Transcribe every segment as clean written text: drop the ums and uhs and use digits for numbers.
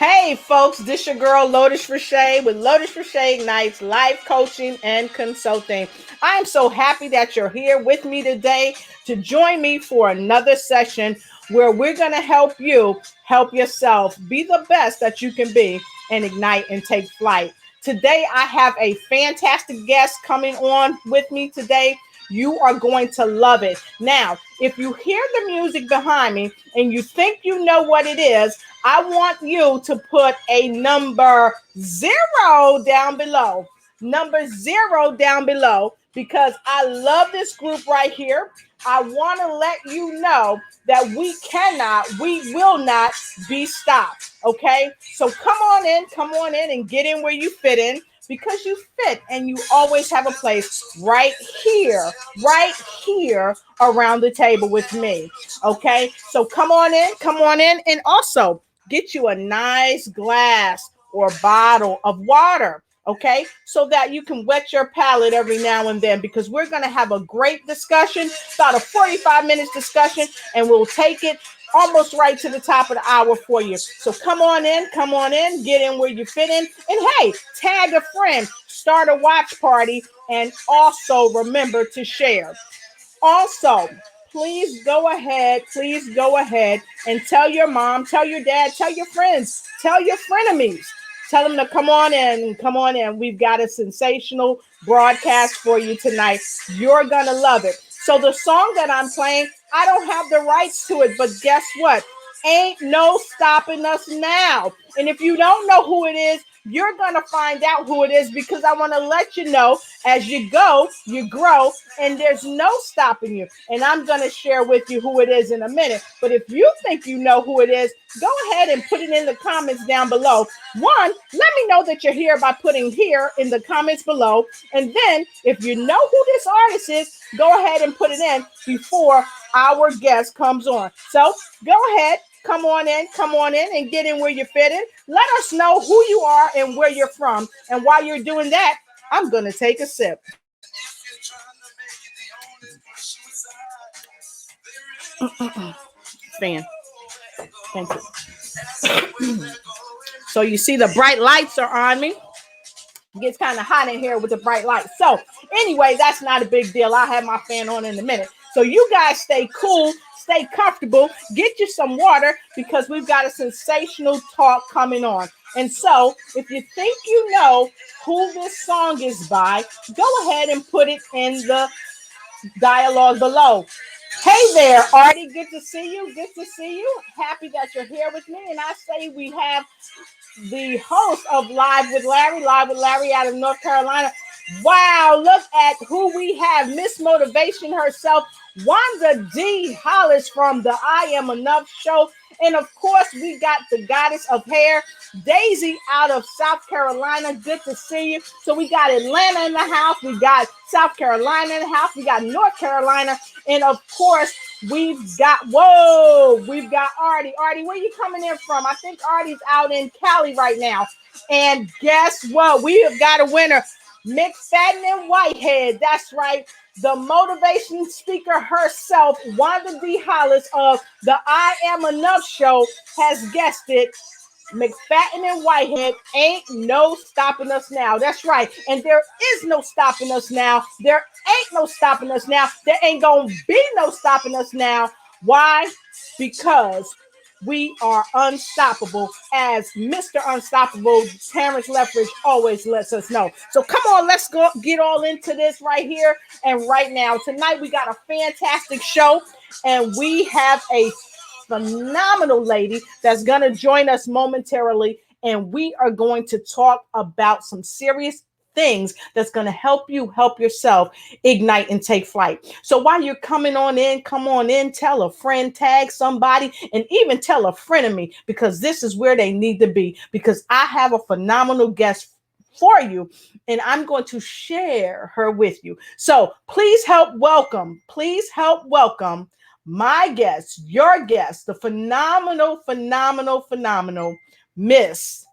Hey folks, this your girl Lotus Rashay with Lotus Rashay Ignites Life Coaching and Consulting. I am so happy that you're here with me today to join me for another session where we're going to help you help yourself be the best that you can be and ignite and take flight. Today I have a fantastic guest coming on with me today. You are going to love it. Now, if you hear the music behind me and you think you know what it is, I want you to put a number zero down below. Number zero down below, because I love this group right here. I want to let you know that we will not be stopped. Okay. So come on in and get in where you fit in, because you fit and you always have a place right here around the table with me. Okay. So come on in. And also, get you a nice glass or bottle of water, okay? So that you can wet your palate every now and then, because we're going to have a great discussion, about a 45 minutes discussion, and we'll take it almost right to the top of the hour for you. So come on in, get in where you fit in, and hey, tag a friend, start a watch party, and also remember to share. Also, please go ahead and tell your mom, tell your dad, tell your friends, tell your frenemies. Tell them to come on in, come on in. We've got a sensational broadcast for you tonight. You're going to love it. So the song that I'm playing, I don't have the rights to it, but guess what? Ain't no stopping us now. And if you don't know who it is, you're going to find out who it is, because I want to let you know as you go, you grow, and there's no stopping you. And I'm going to share with you who it is in a minute. But if you think you know who it is, go ahead and put it in the comments down below. One, let me know that you're here by putting here in the comments below. And then if you know who this artist is, go ahead and put it in before our guest comes on. So go ahead. Come on in and get in where you fit in. Let us know who you are and where you're from. And while you're doing that, I'm going to take a sip. Fan. Thank you. So you see the bright lights are on me. It gets kind of hot in here with the bright lights. So anyway, that's not a big deal. I'll have my fan on in a minute. So you guys stay cool, stay comfortable, get you some water, because we've got a sensational talk coming on. And so if you think you know who this song is by, go ahead and put it in the dialogue below. Hey there, Artie. Good to see you. Good to see you. Happy that you're here with me. And I say we have the host of Live with Larry out of North Carolina. Wow, look at who we have. Miss Motivation herself, Wanda D. Hollis from the I Am Enough show. And of course, we got the goddess of hair, Daisy out of South Carolina. Good to see you. So we got Atlanta in the house. We got South Carolina in the house. We got North Carolina. And of course, we've got Artie. Artie, where you coming in from? I think Artie's out in Cali right now. And guess what? We have got a winner. Mcffaden and Whithead. That's right. The motivation speaker herself, Wanda D. Hollis of the I Am Enough show, has guessed it. Mcffaden and Whitehead, ain't no stopping us now. That's right. And there is no stopping us now. There ain't no stopping us now. There ain't going to be no stopping us now. Why? Because we are unstoppable, as Mr. Unstoppable Terrence Lethbridge always lets us know. So come on, let's go get all into this right here and right now. Tonight we got a fantastic show, and we have a phenomenal lady that's going to join us momentarily, and we are going to talk about some serious things that's going to help you help yourself ignite and take flight. So while you're coming on in, come on in, tell a friend, tag somebody, and even tell a friend of me, because this is where they need to be, because I have a phenomenal guest for you, and I'm going to share her with you. So please help welcome my guest, your guest, the phenomenal Miss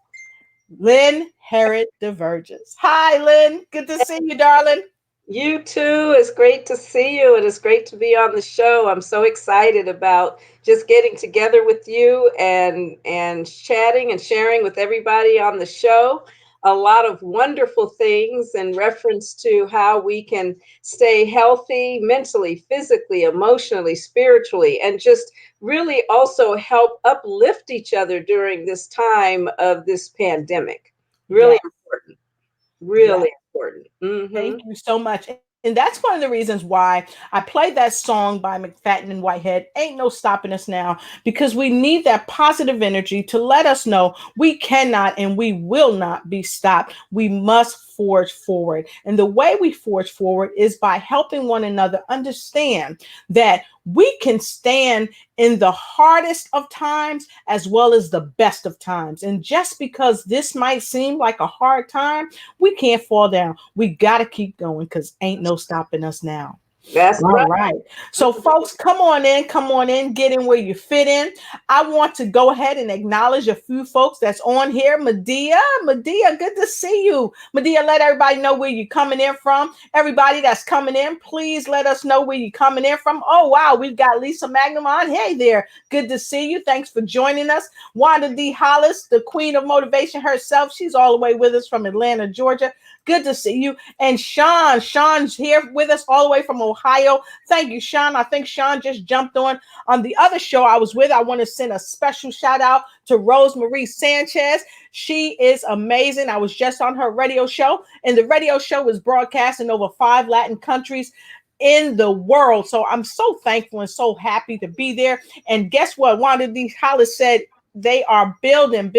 Lynn Herod-Deverges. Hi, Lynn. Good to see you, darling. You too. It's great to see you. It is great to be on the show. I'm so excited about just getting together with you and chatting and sharing with everybody on the show. A lot of wonderful things in reference to how we can stay healthy mentally, physically, emotionally, spiritually, and just really also help uplift each other during this time of this pandemic. Really Yes, important. yes. Really important. Thank you so much. And that's one of the reasons why I played that song by Mcfadden and Whitehead, Ain't No Stopping Us Now, because we need that positive energy to let us know we cannot and we will not be stopped. We must forge forward. And the way we forge forward is by helping one another understand that we can stand in the hardest of times as well as the best of times. And just because this might seem like a hard time, we can't fall down. We got to keep going because ain't no stopping us now. That's All right. right. So, folks, come on in, get in where you fit in. I want to go ahead and acknowledge a few folks that's on here. Medea, good to see you. Medea, let everybody know where you're coming in from. Everybody that's coming in, please let us know where you're coming in from. Oh, wow, we've got Lisa Magnum on. Hey there. Good to see you. Thanks for joining us. Wanda D. Hollis, the queen of motivation herself. She's all the way with us from Atlanta, Georgia. Good to see you. And Sean's here with us all the way from Ohio. Thank you, Sean. I think Sean just jumped on the other show I was with. I want to send a special shout out to Rosemarie Sanchez. She is amazing. I was just on her radio show, and the radio show was broadcast in over 5 Latin countries in the world. So I'm so thankful and so happy to be there. And guess what? Wanda D. Hollis said they are building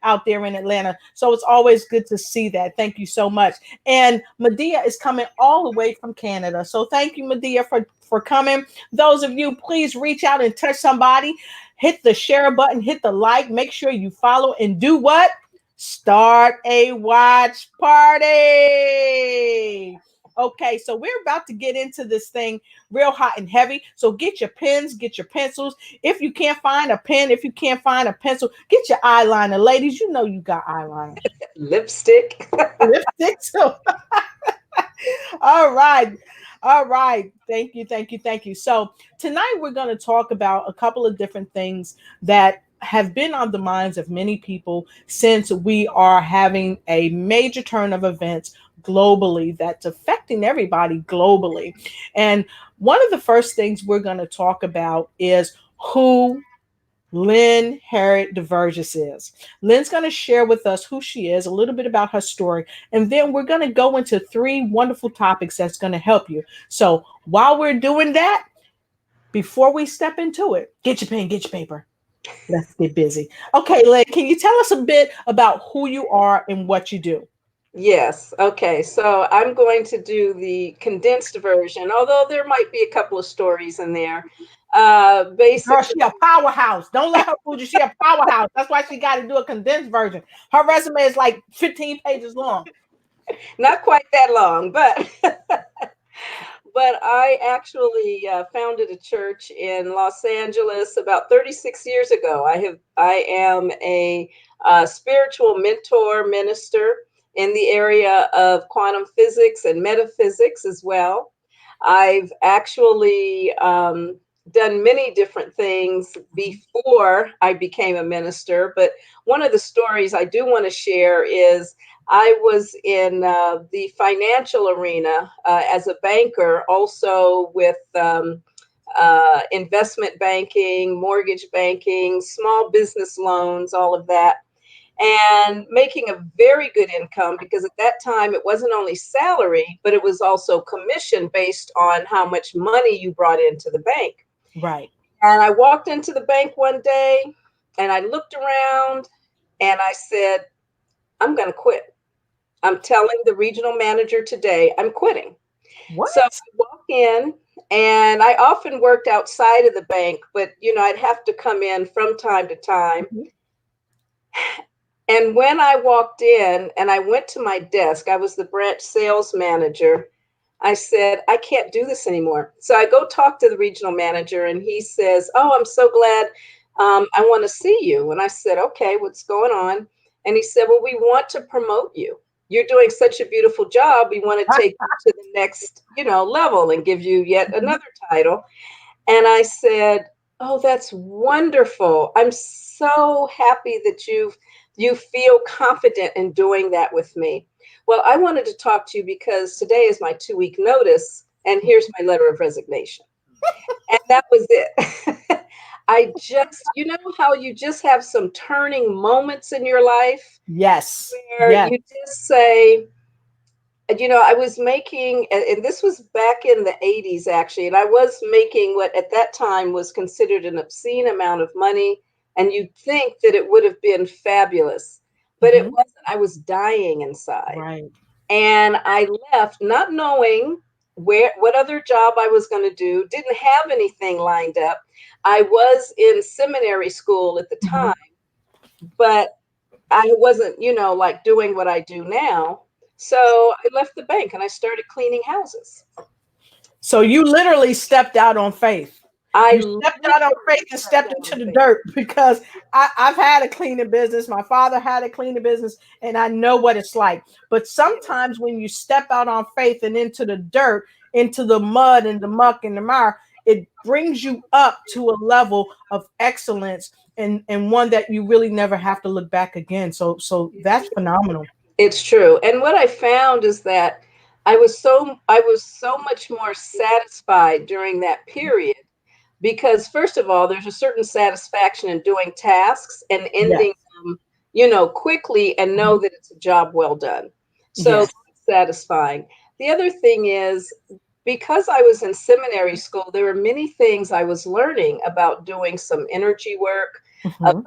out there in Atlanta. So it's always good to see that. Thank you so much. And Medea is coming all the way from Canada. So thank you, Medea, for coming. Those of you, please reach out and touch somebody. Hit the share button, hit the like, make sure you follow and do what? Start a watch party. Okay, so we're about to get into this thing real hot and heavy. So get your pens, get your pencils. If you can't find a pen, if you can't find a pencil, get your eyeliner. Ladies, you know you got eyeliner. Lipstick. Lipstick. So, all right. All right. Thank you. Thank you. Thank you. So, tonight we're going to talk about a couple of different things that have been on the minds of many people since we are having a major turn of events globally that's affecting everybody globally. And one of the first things we're going to talk about is who Lynn Herod-Deverges is. Lynn's going to share with us who she is, a little bit about her story, and then we're going to go into 3 wonderful topics that's going to help you. So while we're doing that, before we step into it, get your pen, get your paper. Let's get busy. Okay, Lynn, can you tell us a bit about who you are and what you do? Yes. Okay. So I'm going to do the condensed version, although there might be a couple of stories in there. Girl, Basically, she a powerhouse. Don't let her fool you. She a powerhouse. That's why she got to do a condensed version. Her resume is like 15 pages long. not quite that long, but but I actually founded a church in Los Angeles about 36 years ago. I am a spiritual mentor minister in the area of quantum physics and metaphysics as well. I've actually done many different things before I became a minister, but one of the stories I do want to share is I was in the financial arena as a banker, also with investment banking, mortgage banking, small business loans, all of that, and making a very good income because at that time it wasn't only salary, but it was also commission based on how much money you brought into the bank. Right. And I walked into the bank one day and I looked around and I said, I'm going to quit. I'm telling the regional manager today I'm quitting. So I What? walk in and I often worked outside of the bank, but I'd have to come in from time to time. Mhm. And when I walked in and I went to my desk, I was the branch sales manager. I said, I can't do this anymore. So I go talk to the regional manager and he says, oh, I'm so glad. I want to see you. And I said, okay, what's going on? And he said, well, we want to promote you. you're doing such a beautiful job. We want to take you to the next, level and give you yet another title. And I said, oh, that's wonderful. I'm so happy that you feel confident in doing that with me. Well, I wanted to talk to you because today is my 2-week notice, and here's my letter of resignation. And that was it. I just, how you just have some turning moments in your life Yes. where Yes. you just say, I was making, and this was back in the 80s, actually, and I was making what at that time was considered an obscene amount of money. And you'd think that it would have been fabulous, but it wasn't. I was dying inside. Right. And I left not knowing what other job I was going to do, didn't have anything lined up. I was in seminary school at the time, but I wasn't, like doing what I do now. So I left the bank and I started cleaning houses. So you literally stepped out on faith. You stepped out on faith and stepped into the dirt, because I've had a cleaning business. My father had a cleaning business, and I know what it's like. But sometimes when you step out on faith and into the dirt, into the mud and the muck and the mire, it brings you up to a level of excellence, and one that you really never have to look back again. So that's phenomenal. It's true. And what I found is that I was so much more satisfied during that period, because first of all, there's a certain satisfaction in doing tasks and ending them, quickly, and know that it's a job well done. So Yes. that's satisfying. The other thing is, because I was in seminary school, there were many things I was learning about doing some energy work, about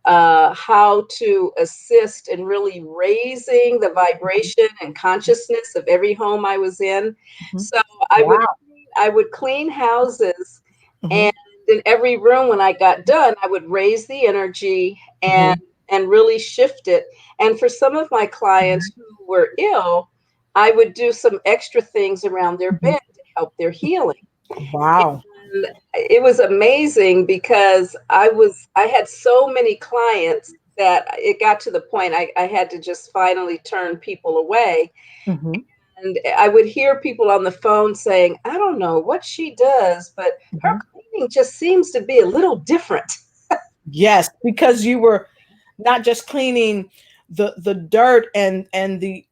how to assist in really raising the vibration and consciousness of every home I was in. So I would clean houses, and in every room when I got done, I would raise the energy and really shift it. And for some of my clients who were ill, I would do some extra things around their bed to help their healing. Wow. And it was amazing because I had so many clients that it got to the point I had to just finally turn people away. And I would hear people on the phone saying, I don't know what she does, but her cleaning just seems to be a little different. Yes, because you were not just cleaning the dirt and the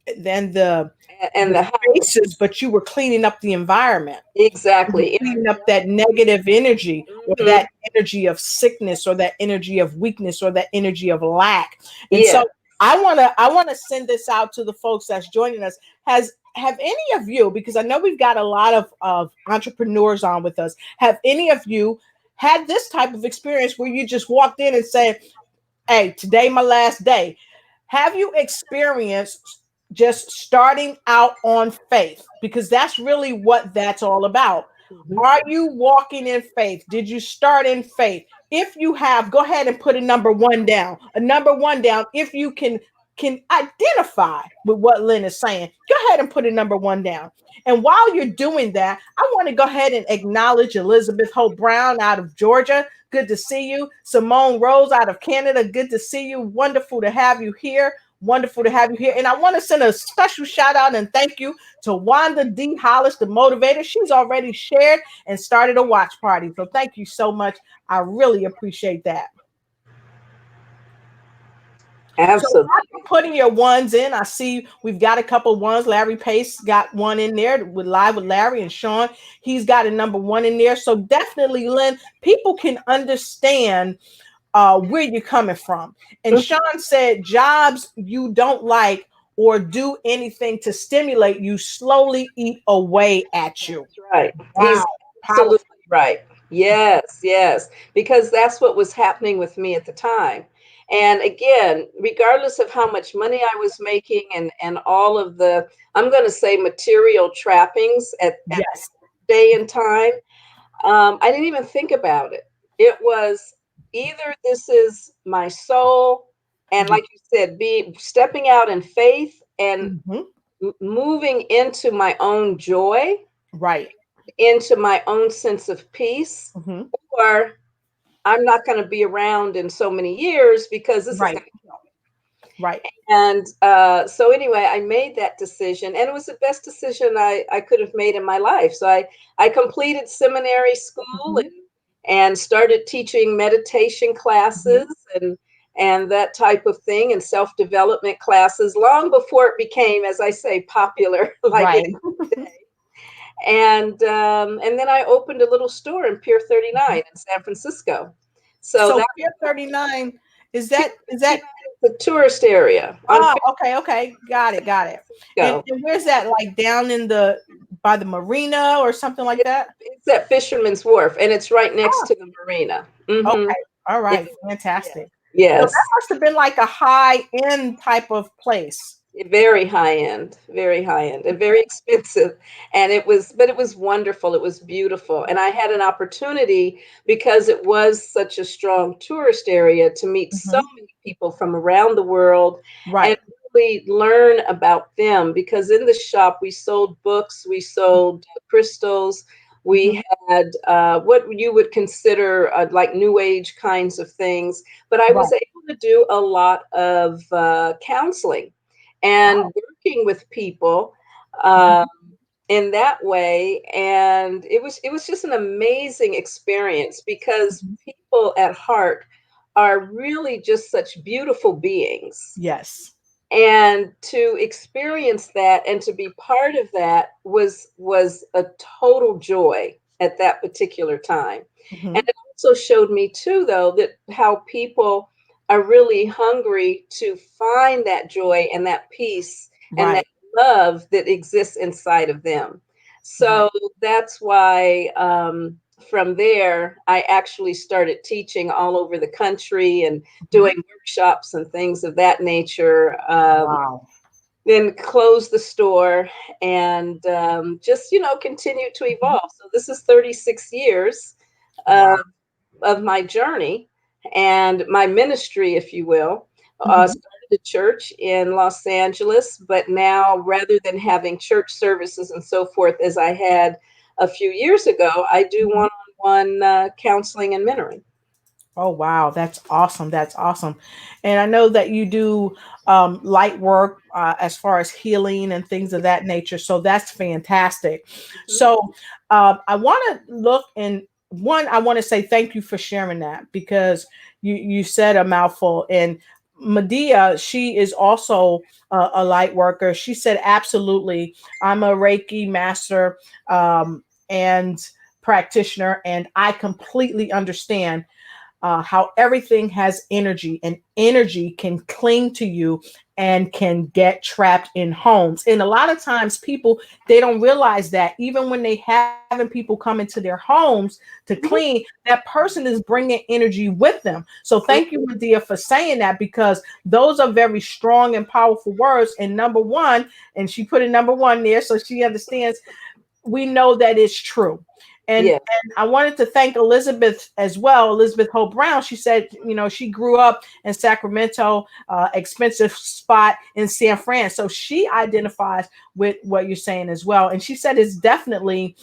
And the house. spaces, but you were cleaning up the environment. Exactly. Cleaning up that negative energy, or that energy of sickness, or that energy of weakness, or that energy of lack. And so I want to send this out to the folks that's joining us. Have any of you, because I know we've got a lot of entrepreneurs on with us, have any of you had this type of experience where you just walked in and said, hey, today my last day? Have you experienced just starting out on faith? Because that's really what that's all about. Are you walking in faith? Did you start in faith? If you have, go ahead and put a number 1 down. A number 1 down. If you can identify with what Lynn is saying, go ahead and put a number 1 down. And while you're doing that, I want to go ahead and acknowledge Elizabeth Hope Brown out of Georgia. Good to see you. Simone Rose out of Canada. Good to see you. Wonderful to have you here. Wonderful to have you here. And I want to send a special shout out and thank you to Wanda D. Hollis, the motivator. She's already shared and started a watch party. So thank you so much. I really appreciate that. Absolutely. So putting your 1s in, I see we've got a couple 1s. Larry Pace got 1 in there with Live with Larry, and Sean, he's got a number 1 in there. So definitely, Lynn, people can understand where you're coming from. And Sean said, jobs you don't like or do anything to stimulate you slowly eat away at you. That's right. Wow. He's absolutely right. Yes. Because that's what was happening with me at the time. And again, regardless of how much money I was making and all of the, I'm going to say, material trappings at that day and time, I didn't even think about it. It was either this is my soul, and like you said, stepping out in faith and moving into my own joy, right, into my own sense of peace, or I'm not going to be around in so many years because this is going to kill me. Right. And so anyway, I made that decision, and it was the best decision I could have made in my life. So I completed seminary school Mhm. and started teaching meditation classes Mhm. and that type of thing, and self-development classes long before it became, as I say, popular like it Right. is today. And then I opened a little store in Pier 39 in San Francisco. So So that Pier 39, is Pier that 39 is the tourist area on oh, San okay. Got it, got it. Francisco. And where's that? Like down in the by the marina or something like that? It's at Fisherman's Wharf, and it's right next Oh, to the marina. Hmm. okay. All Yeah, right. yeah. Fantastic. So that Yes. must have been like a high end type of place. Very high end, and very expensive. And but it was wonderful. It was beautiful. And I had an opportunity because it was such a strong tourist area to meet so Mhm. many people from around the world and Right. really learn about them. Because in the shop, we sold books, we sold crystals, we Mhm. had what you would consider like new age kinds of things. But I Right. was able to do a lot of counseling and Wow. working with people um, Mhm. in that way. And it was just an amazing experience because Mhm. people at heart are really just such beautiful beings, Yes. and to experience that and to be part of that was a total joy at that particular time. And Mhm. it also showed me too, though, that how people are really hungry to find that joy and that peace and that Right. love that exists inside of them. Right. So that's why from there I actually started teaching all over the country and Mhm. doing workshops and things of that nature. Wow. Then closed the store and just, continue to Mhm. evolve. So this is 36 years Wow. of, of my journey and my ministry, if you will. Mhm. Started a church in Los Angeles, but now rather than having church services and so forth as I had a few years ago, I do Mhm. one-on-one counseling and mentoring. Oh wow, that's awesome. That's awesome. And I know that you do light work as far as healing and things of that nature. So that's fantastic. Mhm. So I want to look and one, I want to say thank you for sharing that because you said a mouthful. And Medea, she is also a light worker. She said, absolutely. I'm a Reiki master and practitioner, and I completely understand how everything has energy, and energy can cling to you and can get trapped in homes. And a lot of times people, they don't realize that even when they having people come into their homes to Mhm. clean, that person is bringing energy with them. So thank you, Medea, for saying that, because those are very strong and powerful words. And number one, and she put a number one there so she understands, we know that it's true. Yeah. And I wanted to thank Elizabeth as well, Elizabeth Hope Brown. She said, she grew up in Sacramento, expensive spot in San Fran. So she identifies with what you're saying as well. And she said it's definitely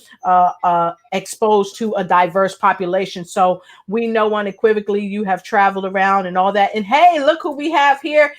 exposed to a diverse population. So we know unequivocally you have traveled around and all that. And hey, look who we have here.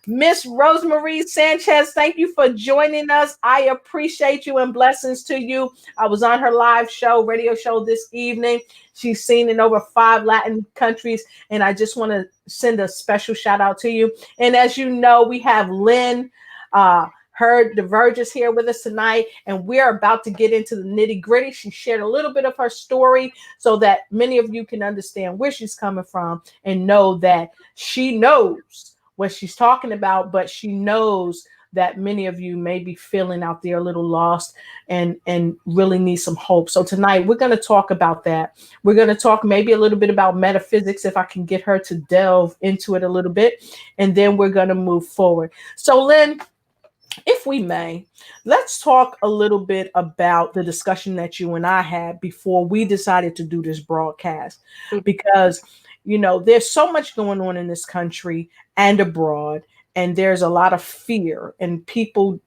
Miss Rosemary Sanchez, thank you for joining us. I appreciate you and blessings to you. I was on her live show, radio show this evening. She's seen in over 5 Latin countries, and I just want to send a special shout out to you. And as you know, we have Lynn Herod-Deverges here with us tonight, and we're about to get into the nitty gritty. She shared a little bit of her story so that many of you can understand where she's coming from and know that she knows what she's talking about, but she knows that many of you may be feeling out there a little lost and really need some hope. So tonight we're going to talk about that. We're going to talk maybe a little bit about metaphysics if I can get her to delve into it a little bit, and then we're going to move forward. So Lynn, if we may, let's talk a little bit about the discussion that you and I had before we decided to do this broadcast. Because, there's so much going on in this country and abroad, and there's a lot of fear, and people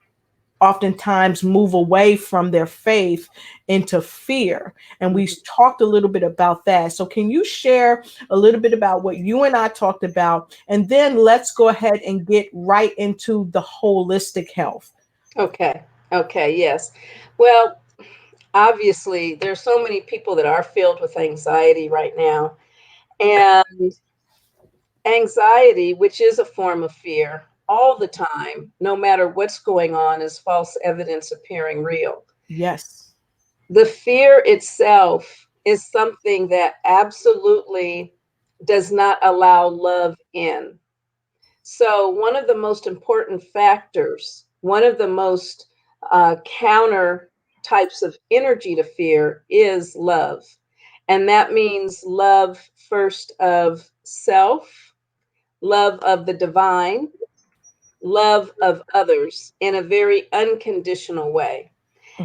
oftentimes move away from their faith into fear. And we talked a little bit about that. So can you share a little bit about what you and I talked about? And then let's go ahead and get right into the holistic health. Okay. Okay. Yes. Well, obviously, there's so many people that are filled with anxiety right now. And anxiety, which is a form of fear, all the time, no matter what's going on, is false evidence appearing real. Yes. The fear itself is something that absolutely does not allow love in. So, one of the most important factors, one of the most counter types of energy to fear is love. And that means love first of self, love of the divine, love of others in a very unconditional way.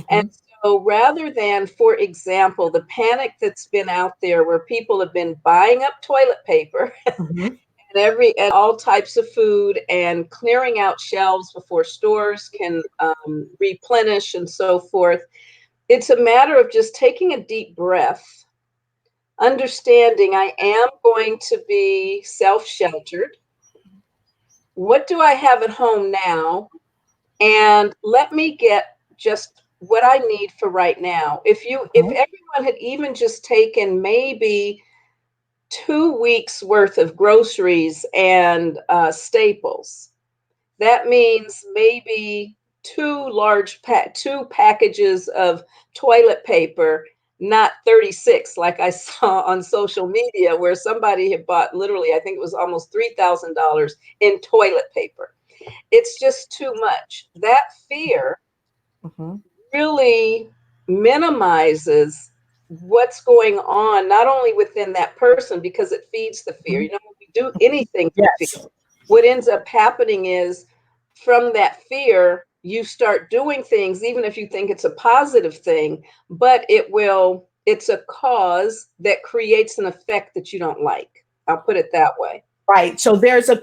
And Mhm. so rather than, for example, the panic that's been out there where people have been buying up toilet paper Mhm. and all types of food and clearing out shelves before stores can replenish and so forth, it's a matter of just taking a deep breath, understanding I am going to be self-sheltered. What do I have at home now? And let me get just what I need for right now. If Mhm. everyone had even just taken maybe 2 weeks worth of groceries and staples, that means maybe two packages of toilet paper, not 36 like I saw on social media where somebody had bought literally, I think it was almost $3,000 in toilet paper. It's just too much. That fear Mhm. really minimizes what's going on, not only within that person, because it feeds the fear. Mhm. You know, when we do anything to fear, Yes. what ends up happening is from that fear, you start doing things, even if you think it's a positive thing, but it's a cause that creates an effect that you don't like. I'll put it that way. Right. So there's a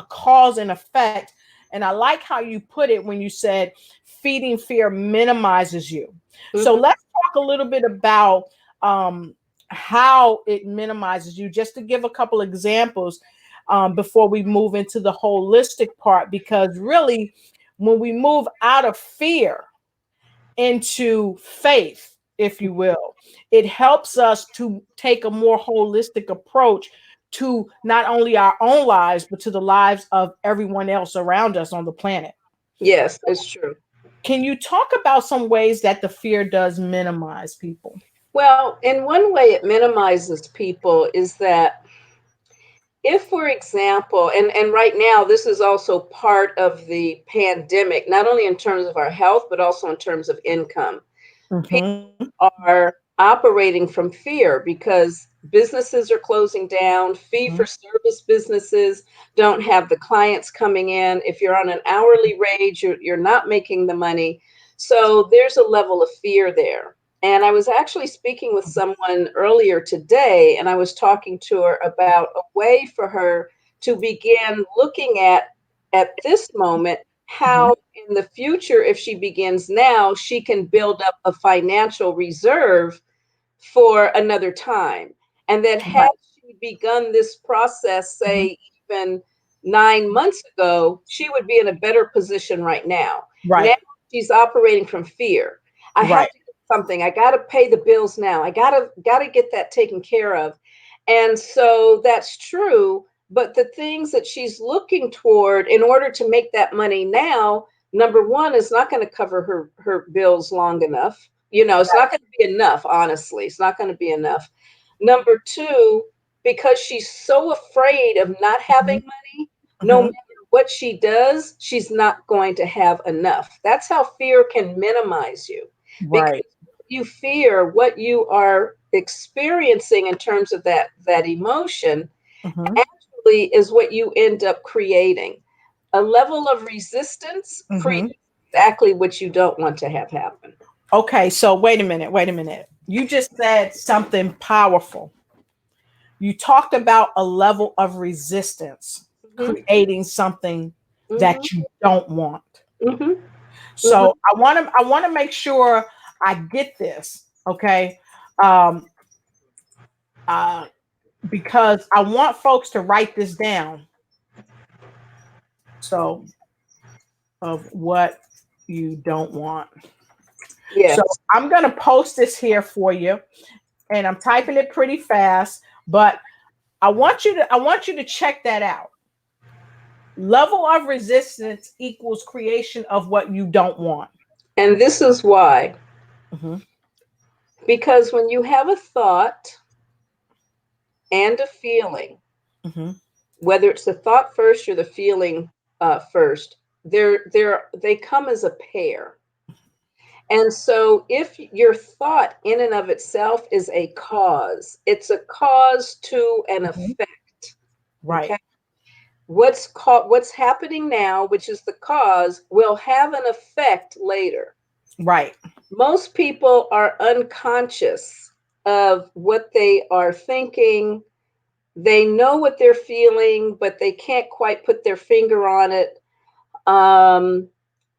cause and effect. And I like how you put it when you said feeding fear minimizes you. So Mhm. let's talk a little bit about how it minimizes you, just to give a couple examples before we move into the holistic part. Because really, when we move out of fear into faith, if you will, it helps us to take a more holistic approach to not only our own lives, but to the lives of everyone else around us on the planet. Yes, it's true. Can you talk about some ways that the fear does minimize people? Well, in one way, it minimizes people is that if, for example, and right now, this is also part of the pandemic, not only in terms of our health, but also in terms of income. People Mm-hmm. are operating from fear because businesses are closing down, fee for service businesses don't have the clients coming in. If you're on an hourly wage, you're not making the money. So there's a level of fear there. And I was actually speaking with someone earlier today, and I was talking to her about a way for her to begin looking at this moment Mm-hmm. how in the future, if she begins now, she can build up a financial reserve for another time. And that had Right. she begun this process, Mm-hmm. say, even 9 months ago, she would be in a better position right now. Now Right. she's operating from fear. I have Right. to get something. I got to pay the bills now. I got to get that taken care of. And so that's true. But the things that she's looking toward in order to make that money now, number one, is not going to cover her bills long enough. You know, it's not going to be enough, honestly. It's not going to be enough. Number two, because she's so afraid of not having money, no Mm-hmm. matter what she does, she's not going to have enough. That's how fear can minimize you. Because Right. you fear what you are experiencing in terms of that emotion Mm-hmm. actually is what you end up creating. A level of resistance Mm-hmm. creates exactly what you don't want to have happen. Okay, so wait a minute, wait a minute. You just said something powerful. You talked about a level of resistance Mhm, creating something mhm, that you don't want. Mm-hmm. So I want to make sure I get this, okay? Um, uh, because I want folks to write this down. So of what you don't want. Yes. So I'm going to post this here for you, and I'm typing it pretty fast, but I want you to check that out. Level of resistance equals creation of what you don't want. And this is why. Mm-hmm. Because when you have a thought and a feeling, Mm-hmm. whether it's the thought first or the feeling first, they come as a pair. And so if your thought in and of itself is a cause, it's a cause to an Mm-hmm. effect. Right. Okay. What's happening now, which is the cause, will have an effect later. Right. Most people are unconscious of what they are thinking. They know what they're feeling, but they can't quite put their finger on it.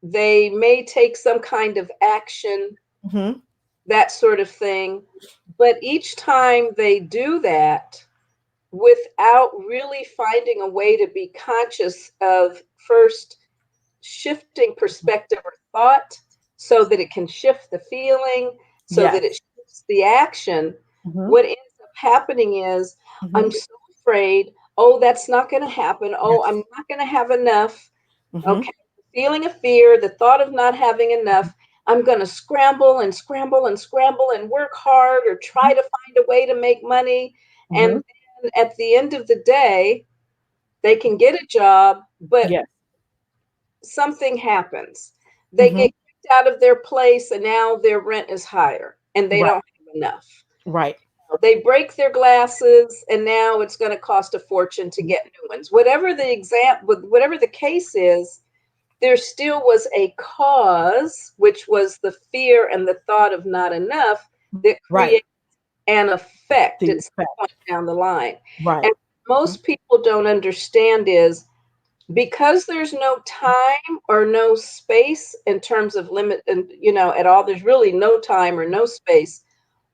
They may take some kind of action, Mm-hmm. that sort of thing. But each time they do that, without really finding a way to be conscious of first shifting perspective or thought so that it can shift the feeling, so that it Yes. shifts the action, Mm-hmm. what ends up happening is, Mm-hmm. I'm so afraid. Oh, that's not going to happen. Oh, Yes. I'm not going to have enough. Mm-hmm. Okay. Feeling of fear, the thought of not having enough. I'm going to scramble and scramble and scramble and work hard or try to find a way to make money. Mm-hmm. And then at the end of the day, they can get a job, but Yes. something happens. They Mm-hmm. get kicked out of their place and now their rent is higher and they Right. don't have enough. Right. They break their glasses and now it's going to cost a fortune to get new ones. Whatever the case is, there still was a cause, which was the fear and the thought of not enough, that Right. creates an effect The at some point effect. down the line. Right. And most people don't understand is, because there's no time or no space in terms of limit, and at all, there's really no time or no space.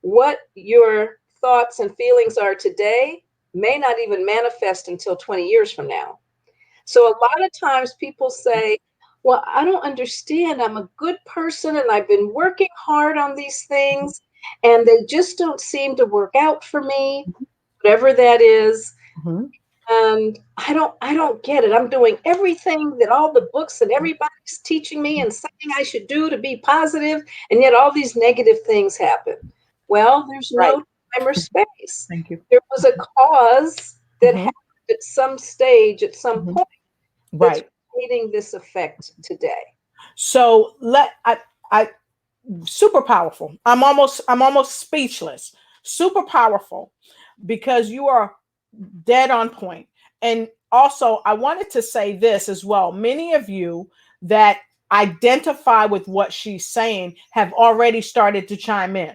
What your thoughts and feelings are today may not even manifest until 20 years from now. So a lot of times people say, well, I don't understand. I'm a good person and I've been working hard on these things and they just don't seem to work out for me, whatever that is. Mm-hmm. And I don't get it. I'm doing everything that all the books and everybody's teaching me and saying I should do to be positive, and yet all these negative things happen. Well, there's Right. no time or space. Thank you. There was a cause that Mm-hmm. happened at some stage, at some Mm-hmm. point, that's Right. creating this effect today. So I super powerful. I'm almost speechless. Super powerful because you are dead on point. And also I wanted to say this as well. Many of you that identify with what she's saying have already started to chime in.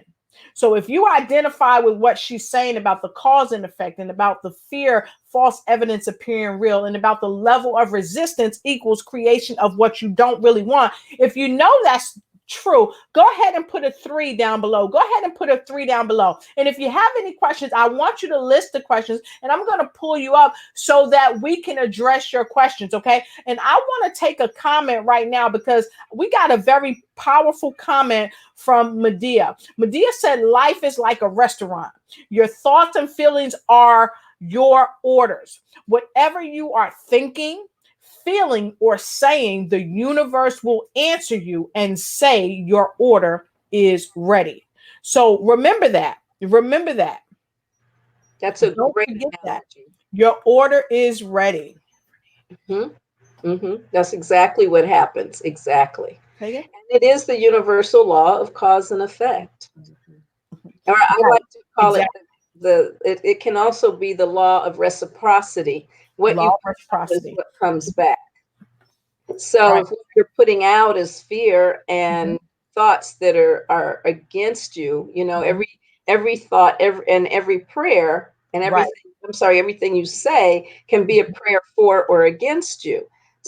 So if you identify with what she's saying about the cause and effect and about the fear, false evidence appearing real, and about the level of resistance equals creation of what you don't really want, if you know that's true, go ahead and put a 3 down below. Go ahead and put a 3 down below. And if you have any questions, I want you to list the questions and I'm going to pull you up so that we can address your questions. Okay. And I want to take a comment right now because we got a very powerful comment from Medea. Medea said, life is like a restaurant. Your thoughts and feelings are your orders. Whatever you are thinking, feeling, or saying, the universe will answer you and say your order is ready. So remember that. Remember that. That's a Don't great forget that. analogy. Your order is ready. That's exactly what happens. Exactly. Okay? And it is the universal law of cause and effect. Or I Right. like to call it Exactly. it can also be the law of reciprocity. What Law you of put out is reciprocity. what comes back. So Right. if what you're putting out is fear Mm-hmm. and thoughts that are against you, Mm-hmm. every thought, every prayer and Right. everything, I'm sorry, everything you say can be a prayer for or against you.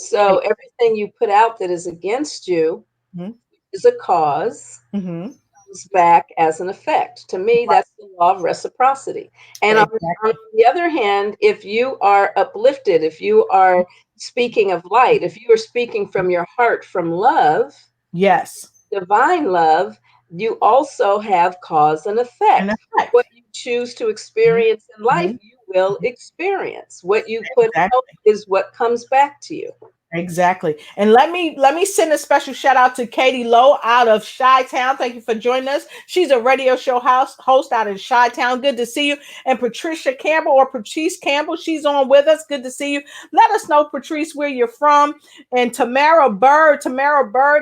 So everything you put out that is against you Mhm. is a cause, Mhm. comes back as an effect. To me, that's the law of reciprocity. And on Exactly. the other hand, if you are uplifted, if you are speaking of light, if you are speaking from your heart, from love, Yes. divine love, you also have cause and And effect. What effect. you choose to Mhm. experience in life, Mhm. you will experience. What you put out Exactly. is what comes back to you. Exactly. And let me send a special shout out to Katie Lowe out of Chi-Town. Thank you for joining us. She's a radio show host out of Chi-Town. Good to see you. And Patricia Campbell or Patrice Campbell, she's on with us. Good to see you. Let us know, Patrice, where you're from. And Tamara Bird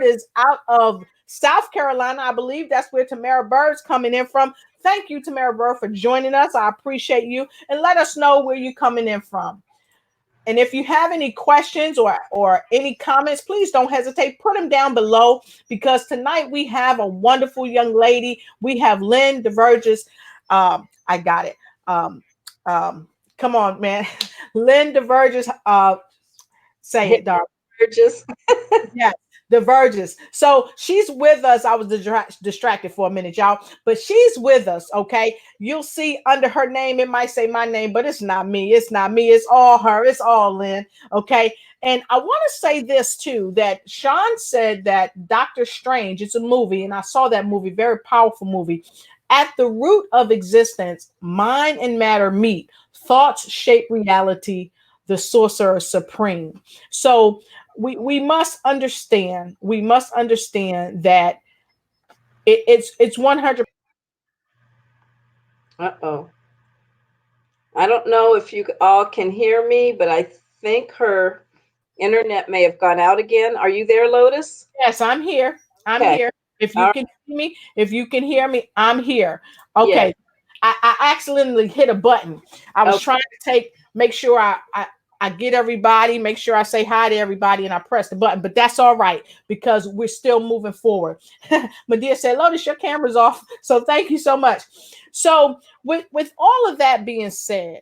is out of South Carolina. I believe that's where Tamara Bird's coming in from. Thank you, Tamara Bird, for joining us. I appreciate you. And let us know where you're coming in from. And if you have any questions or any comments, please don't hesitate. Put them down below because tonight we have a wonderful young lady. We have Lynn Diverges. I got it. Um, um, come on, man. Lynn Diverges. Say it, darling. Just Yes, Diverges. So she's with us. I was distracted for a minute, y'all, but she's with us. Okay, you'll see under her name, it might say my name, but it's not me. It's not me. It's all her. It's all Lynn. Okay, and I want to say this too: that Sean said that Doctor Strange. It's a movie, and I saw that movie. Very powerful movie. At the root of existence, mind and matter meet. Thoughts shape reality. The sorcerer supreme. So we must understand that it's 100. uh-oh. I don't know if you all can hear me, but I think her internet may have gone out again. Are you there, Lotus? Yes, I'm here. I'm Okay. here. If All you right. can see me, if you can hear me, I'm here. Yes. Okay. I accidentally hit a button. I was Okay. trying to make sure I get everybody, make sure I say hi to everybody, and I press the button. But that's all right because we're still moving forward. Medea said, Lotus, your camera's off. So thank you so much. So with all of that being said,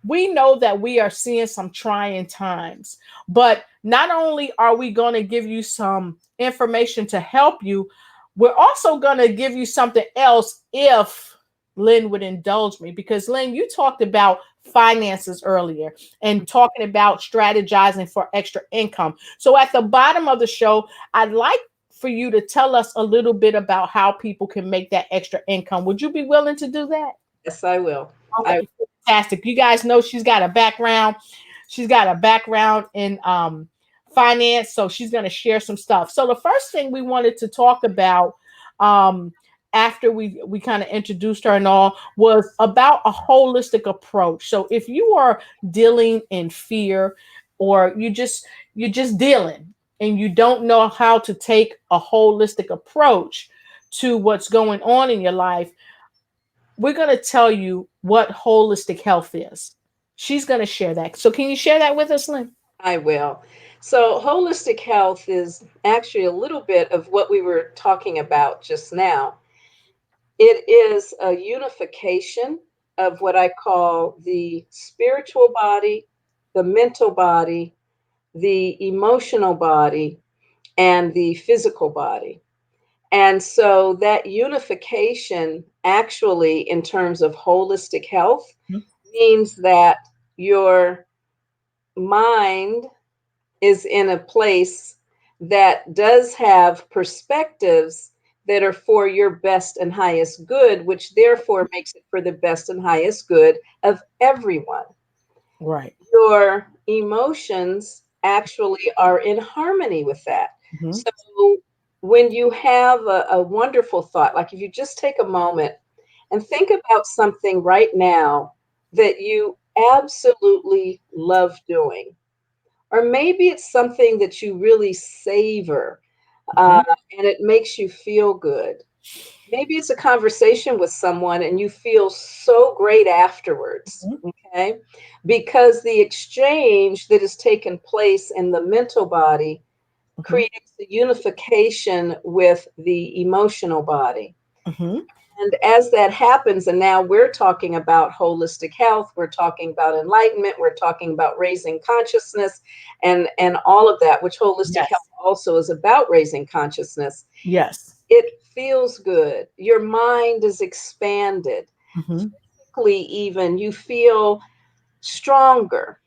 we know that we are seeing some trying times, but not only are we going to give you some information to help you, we're also going to give you something else if Lynn would indulge me. Because, Lynn, you talked about finances earlier and talking about strategizing for extra income. So, at the bottom of the show, I'd like for you to tell us a little bit about how people can make that extra income. Would you be willing to do that? Yes, I will. I Okay, fantastic. You guys know she's got a background. She's got a background in finance, so she's going to share some stuff. So the first thing we wanted to talk about um, after we kind of introduced her and all was about a holistic approach. So if you are dealing in fear or you're just dealing and you don't know how to take a holistic approach to what's going on in your life, we're going to tell you what holistic health is. She's going to share that. So, can you share that with us, Lynn? I will. So holistic health is actually a little bit of what we were talking about just now. It is a unification of what I call the spiritual body, the mental body, the emotional body, and the physical body. And so that unification, actually, in terms of holistic health, means that your mind is in a place that does have perspectives that are for your best and highest good, which therefore makes it for the best and highest good of everyone. Right. Your emotions actually are in harmony with that. Mhm. So when you have a wonderful thought, like if you just take a moment and think about something right now that you absolutely love doing, or maybe it's something that you really savor Mhm. and it makes you feel good. Maybe it's a conversation with someone and you feel so great afterwards, Mhm. okay? Because the exchange that has taken place in the mental body Mhm. creates the unification with the emotional body. Mhm. And as that happens, and now we're talking about holistic health, we're talking about enlightenment, we're talking about raising consciousness and all of that, which holistic health Yes. also is about raising consciousness. Yes. It feels good. Your mind is expanded. Hmm. Physically, even you feel stronger.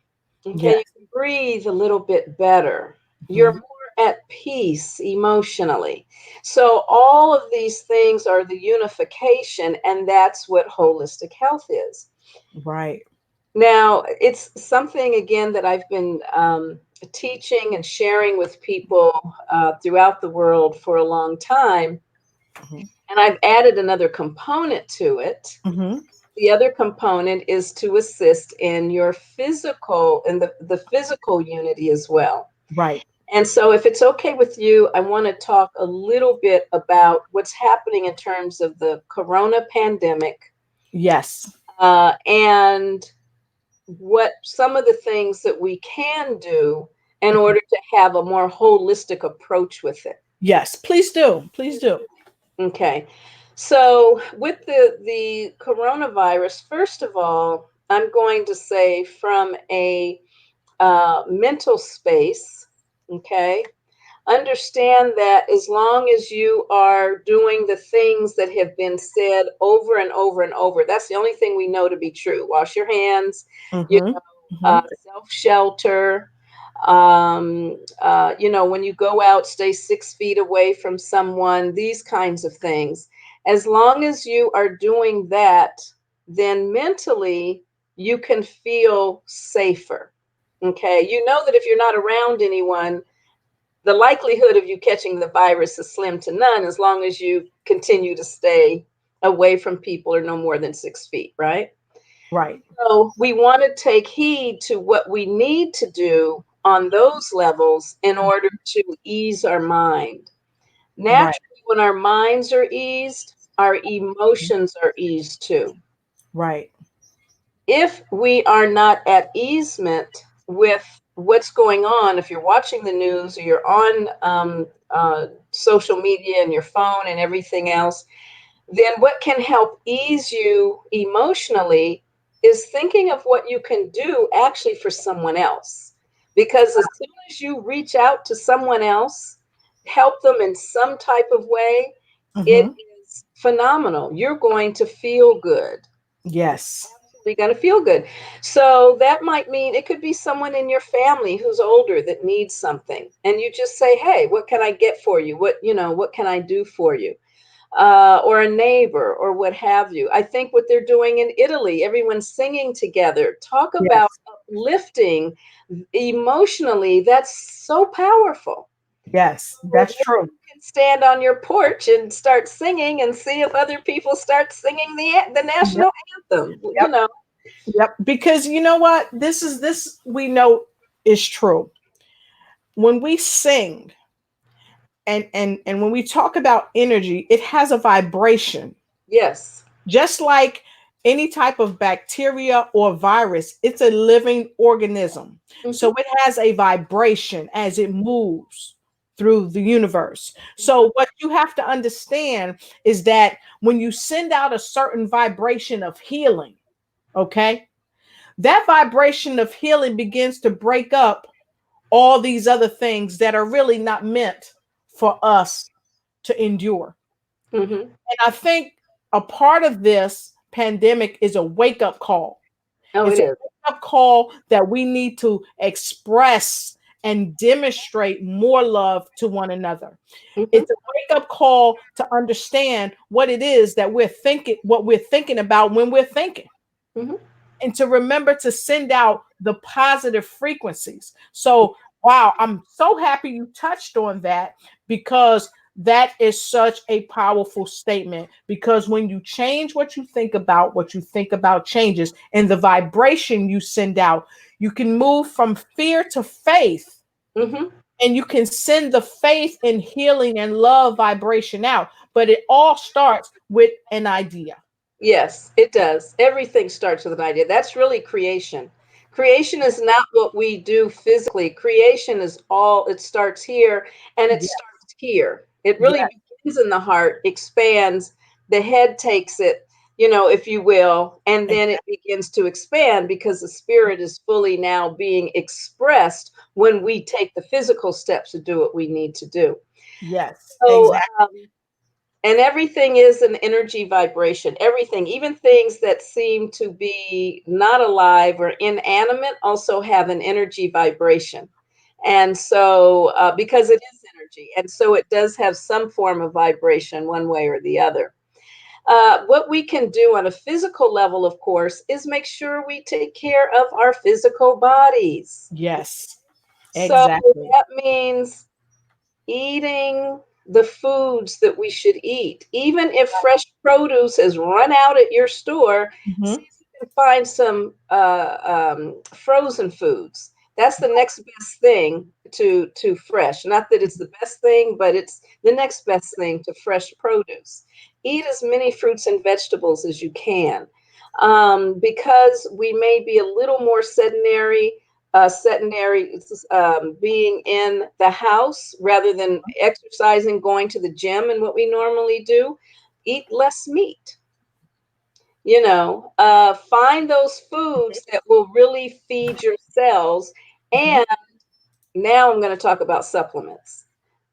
Okay, you Yes. can breathe a little bit better. You're Hmm. more at peace emotionally. So, all of these things are the unification, and that's what holistic health is. Right. Now, it's something again that I've been teaching and sharing with people throughout the world for a long time. Hmm. And I've added another component to it. Hmm. The other component is to assist in your physical and the physical unity as well. Right. And so, if it's okay with you, I want to talk a little bit about what's happening in terms of the corona pandemic Yes. and what some of the things that we can do in Mhm. order to have a more holistic approach with it. Yes. Please do. Please do. Okay. So with the coronavirus, first of all, I'm going to say from a mental space, okay, understand that as long as you are doing the things that have been said over and over and over, that's the only thing we know to be true. Wash your hands, you Hmm. know, Hmm. self-shelter. When you go out, stay 6 feet away from someone, these kinds of things. As long as you are doing that, then mentally you can feel safer. Okay. You know that if you're not around anyone, the likelihood of you catching the virus is slim to none as long as you continue to stay away from people or no more than 6 feet, right? Right. So we want to take heed to what we need to do on those levels in order to ease our mind. Right. Naturally, when our minds are eased, our emotions are eased too. Right. If we are not at easement with what's going on, if you're watching the news or you're on social media and your phone and everything else, then what can help ease you emotionally is thinking of what you can do actually for someone else. Because as soon as you reach out to someone else, help them in some type of way, it Hmm. is phenomenal. You're going to feel good. Yes. You're going to feel good. So that might mean it could be someone in your family who's older that needs something. And you just say, hey, what can I get for you? What can I do for you? Or a neighbor or what have you. I think what they're doing in Italy, everyone's singing together. Talk about Yes. uplifting emotionally. That's so powerful. Yes. So That's maybe true. you can stand on your porch and start singing and see if other people start singing the Yep. national anthem. Yep. Yep. Because you know what? This we know is true. When we sing and when we talk about energy, it has a vibration. Yes. Just like any type of bacteria or virus, it's a living organism. Hmm. So it has a vibration as it moves through the universe. So what you have to understand is that when you send out a certain vibration of healing, okay, that vibration of healing begins to break up all these other things that are really not meant for us to endure. Hmm. And I think a part of this pandemic is a wake up call. Oh, it It's a is. wake up call that we need to express and demonstrate more love to one another. Hmm. It's a wake up call to understand what it is that we're thinking, what we're thinking about when we're thinking, Hmm. and to remember to send out the positive frequencies. So, wow, I'm so happy you touched on that because that is such a powerful statement. Because when you change what you think about changes, and the vibration you send out, you can move from fear to faith. Hmm. And you can send the faith and healing and love vibration out. But it all starts with an idea. Yes, it does. Everything starts with an idea. That's really creation. Creation is not what we do physically. Creation is all, it starts here and it Yeah, starts here. It really yeah, begins in the heart, expands, the head takes it, if you will, and then it begins to expand because the spirit is fully now being expressed when we take the physical steps to do what we need to do. Yes, So, exactly. and everything is an energy vibration. Everything, even things that seem to be not alive or inanimate, also have an energy vibration. And so, because it is energy, and so it does have some form of vibration one way or the other. What we can do on a physical level, of course, is make sure we take care of our physical bodies. Yes, So exactly. that means eating the foods that we should eat. Even if fresh produce has run out at your store, see Mhm. if you can find some frozen foods. That's the next best thing to fresh. Not that it's the best thing, but it's the next best thing to fresh produce. Eat as many fruits and vegetables as you can, because we may be a little more sedentary, being in the house rather than exercising, going to the gym and what we normally do. Eat less meat. Find those foods that will really feed your cells. Mhm. And now I'm going to talk about supplements,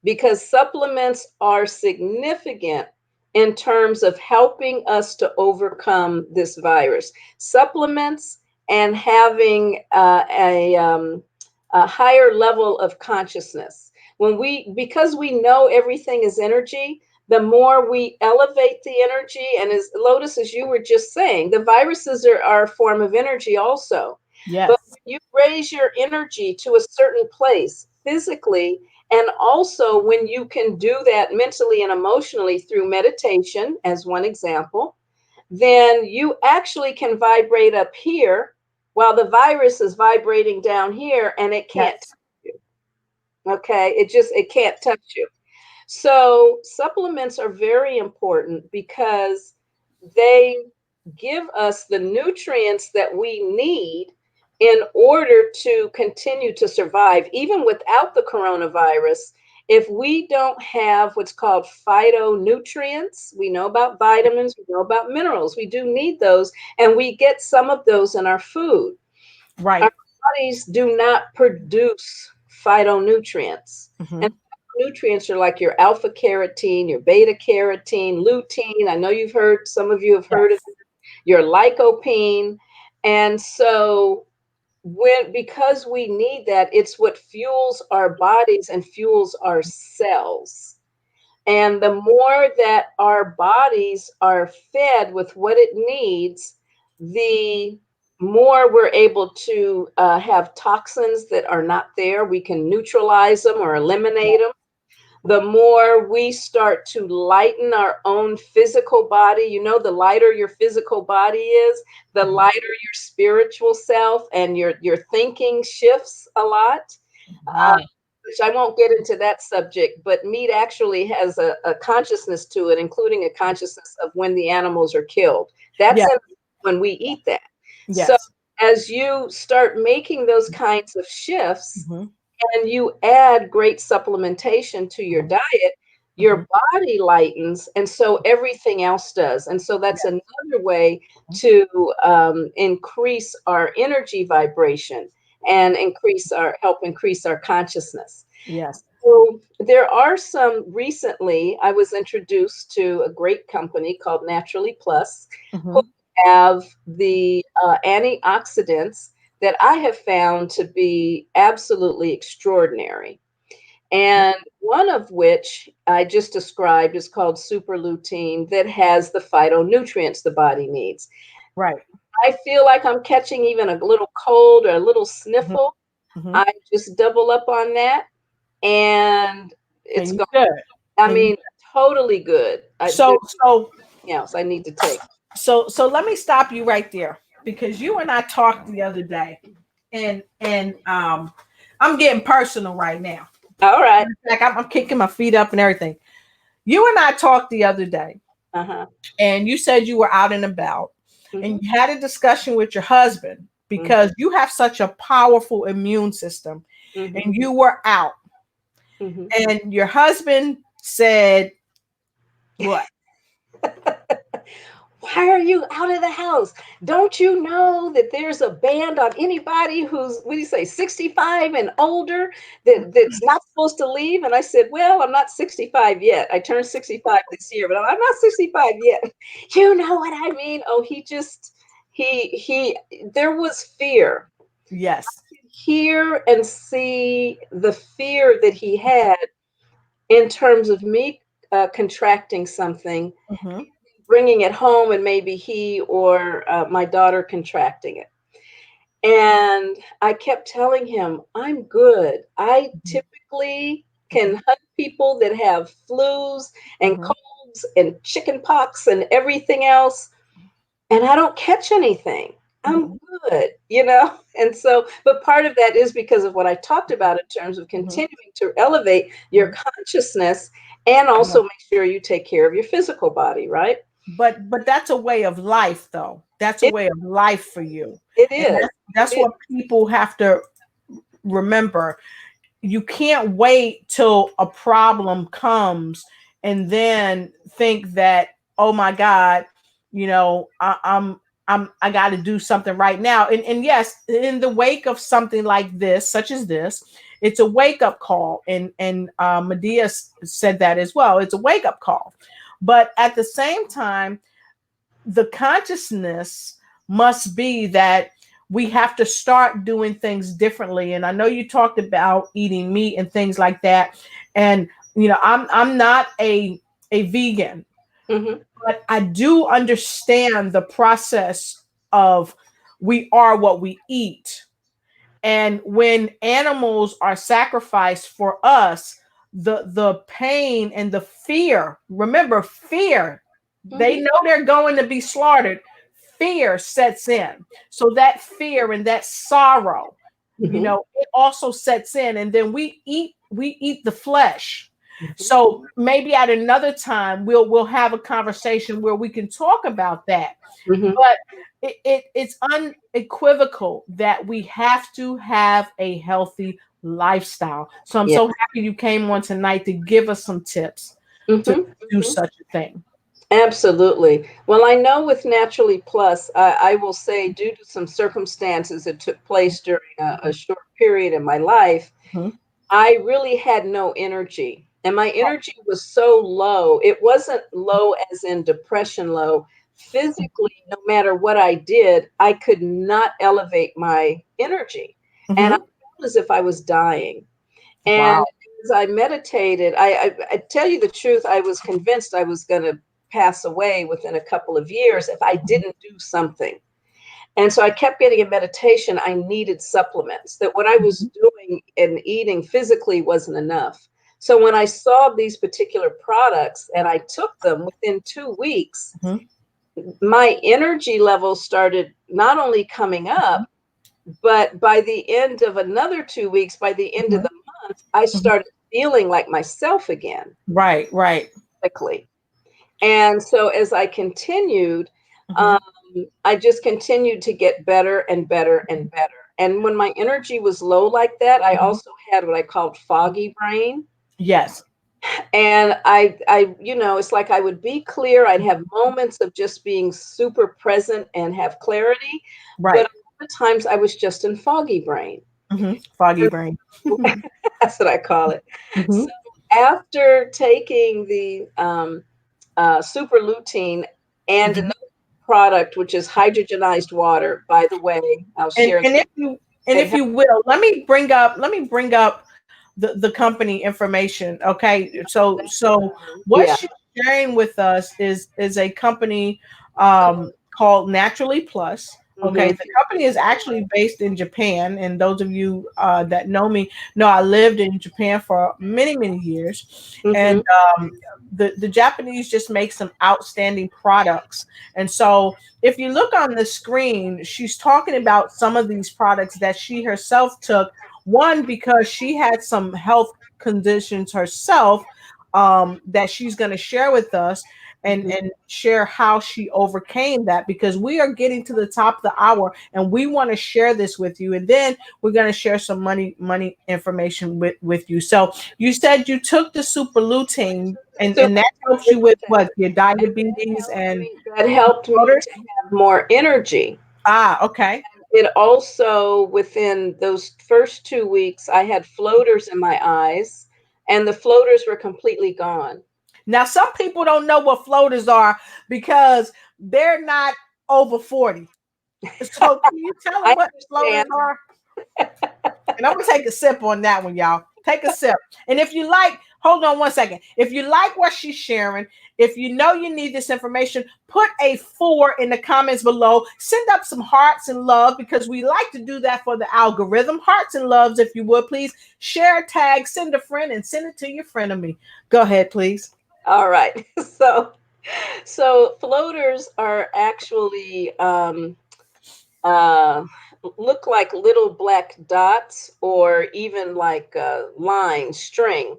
because supplements are significant in terms of helping us to overcome this virus. Supplements and having a higher level of consciousness. Because we know everything is energy, the more we elevate the energy, and as Lotus, as you were just saying, the viruses are a form of energy also. But Yes. when you raise your energy to a certain place physically, and also when you can do that mentally and emotionally through meditation, as one example, then you actually can vibrate up here while the virus is vibrating down here, and it can't Yes. touch you. Okay, it can't touch you. So supplements are very important because they give us the nutrients that we need in order to continue to survive, even without the coronavirus. If we don't have what's called phytonutrients, we know about vitamins, we know about minerals, we do need those, and we get some of those in our food. Our Right. bodies do not produce phytonutrients. And Mhm. nutrients are like your alpha carotene, your beta carotene, lutein. I know some of you have heard of Yes. your lycopene. And so because we need that, it's what fuels our bodies and fuels our cells. And the more that our bodies are fed with what it needs, the more we're able to have toxins that are not there. We can neutralize them or eliminate them. The more we start to lighten our own physical body, the lighter your physical body is, the Mhm. lighter your spiritual self, and your thinking shifts a lot. Uh, Wow. which I won't get into that subject, but meat actually has a consciousness to it, including a consciousness of when the animals are killed. That's Yes. when we eat that. So Yes. as you start making those kinds of shifts, Mhm. and you add great supplementation to your Mhm. diet, Mhm. your body lightens, and so everything else does. And so that's Yes. another way to increase our energy vibration and help increase our consciousness. Yes. So there are some recently, I was introduced to a great company called Naturally Plus, who Mhm. have the antioxidants that I have found to be absolutely extraordinary. And one of which I just described is called super lutein, that has the phytonutrients the body needs. Right. I feel like I'm catching even a little cold or a little Mhm. sniffle. Mhm. I just double up on that, and And it's you gone. good. I And you mean, totally good. so There's so nothing else I need to take. so let me stop you right there, because you and I talked the other day, and I'm getting personal right now. All right. Like I'm kicking my feet up and everything. You and I talked the other day, Uh-huh. and you said you were out and about, and Hmm. you had a discussion with your husband Hmm. because you have such a powerful immune system, and Hmm. you were out, Hmm. and your husband said what? Why are you out of the house? Don't you know that there's a ban on anybody who's, what do you say, 65 and older that's not supposed to leave? And I said, well, I'm not 65 yet. I turned 65 this year, but I'm not 65 yet. You know what I mean? Oh, there was fear. Yes. Hear and see the fear that he had in terms of me contracting something, Mm-hmm. bringing it home, and maybe he or my daughter contracting it. And I kept telling him, I'm good. I typically can hug people that have flus and Mm-hmm. colds and chicken pox and everything else, and I don't catch anything. I'm Mm-hmm. good, you know? And so, but part of that is because of what I talked about in terms of Mm-hmm. continuing to elevate your consciousness and Yeah. also make sure you take care of your physical body, right? But that's a way of life, though. That's a It, way of life for you. it And is. that's It what people have to remember. You can't wait till a problem comes and then think that, oh my God, I got to do something right now. And yes, in the wake of something like this, such as this, it's a wake up call. And Medea said that as well. It's a wake up call, but at the same time, the consciousness must be that we have to start doing things differently. And I know you talked about eating meat and things like that. And I'm not a vegan, mhm, but I do understand the process of we are what we eat. And when animals are sacrificed for us, the pain and the fear, remember fear, they mhm, know they're going to be slaughtered. Fear sets in. So that fear and that sorrow, mhm, it also sets in. And then we eat the flesh. mhm, So maybe at another time we'll have a conversation where we can talk about that. mhm. But it's unequivocal that we have to have a healthy lifestyle. So I'm Yeah. so happy you came on tonight to give us some tips to Mhm, do mhm. such a thing. Absolutely. Well, I know with Naturally Plus, I will say, due to some circumstances that took place during a short period in my life, Mhm. I really had no energy. And my energy was so low. It wasn't low as in depression low. Physically, no matter what I did, I could not elevate my energy. And I Mhm. felt as if I was dying. And Wow. as I meditated, I tell you the truth, I was convinced I was going to pass away within a couple of years if I didn't do something. And so I kept getting in meditation, I needed supplements, that what I was Mhm. doing and eating physically wasn't enough. So when I saw these particular products and I took them within 2 weeks, Mhm. my energy levels started not only coming up, but by the end of another 2 weeks, by the end of Mhm. the month, I Mhm. started feeling like myself again, Right, right. quickly. And so as I continued, um, Mhm. I just continued to get better and better and better. And when my energy was low like that, I Mhm. also had what I called foggy brain. Yes. And it's like I would be clear. I'd have moments of just being super present and have clarity. But Right. other times I was just in foggy brain. Foggy brain. That's what I call it. So Mhm. after taking the super lutein and Mhm. another product, which is hydrogenized water, by the way, I'll And share and that. if It you will, let me bring up the company information. Okay. So what Yeah. she's sharing with us is a company called Naturally Plus. Okay, Hmm. the company is actually based in Japan, and those of you that know me know I lived in Japan for many, many years, and Hmm. the Japanese just make some outstanding products. And so if you look on the screen, she's talking about some of these products that she herself took. One, because she had some health conditions herself that she's going to share with us. and share how she overcame that, because we are getting to the top of the hour and we want to share this with you. And then we're going to share some money information with you. So you said you took the super lutein, and that helps you with what, your diabetes and that helped me floaters? to have more energy. Okay. It also, within those first 2 weeks, I had floaters in my eyes, and the floaters were completely gone. Now, some people don't know what floaters are because they're not over 40. So can you tell them what floaters are? And I'm going to take a sip on that one, y'all. Take a sip. And if you like, hold on one second. If you like what she's sharing, if you know you need this information, put a 4 in the comments below. Send up some hearts and love, because we like to do that for the algorithm. Hearts and loves, if you would, please. Share, tag, send a friend, and send it to your friend of me. Go ahead, please. All right. So floaters are actually look like little black dots, or even like line string.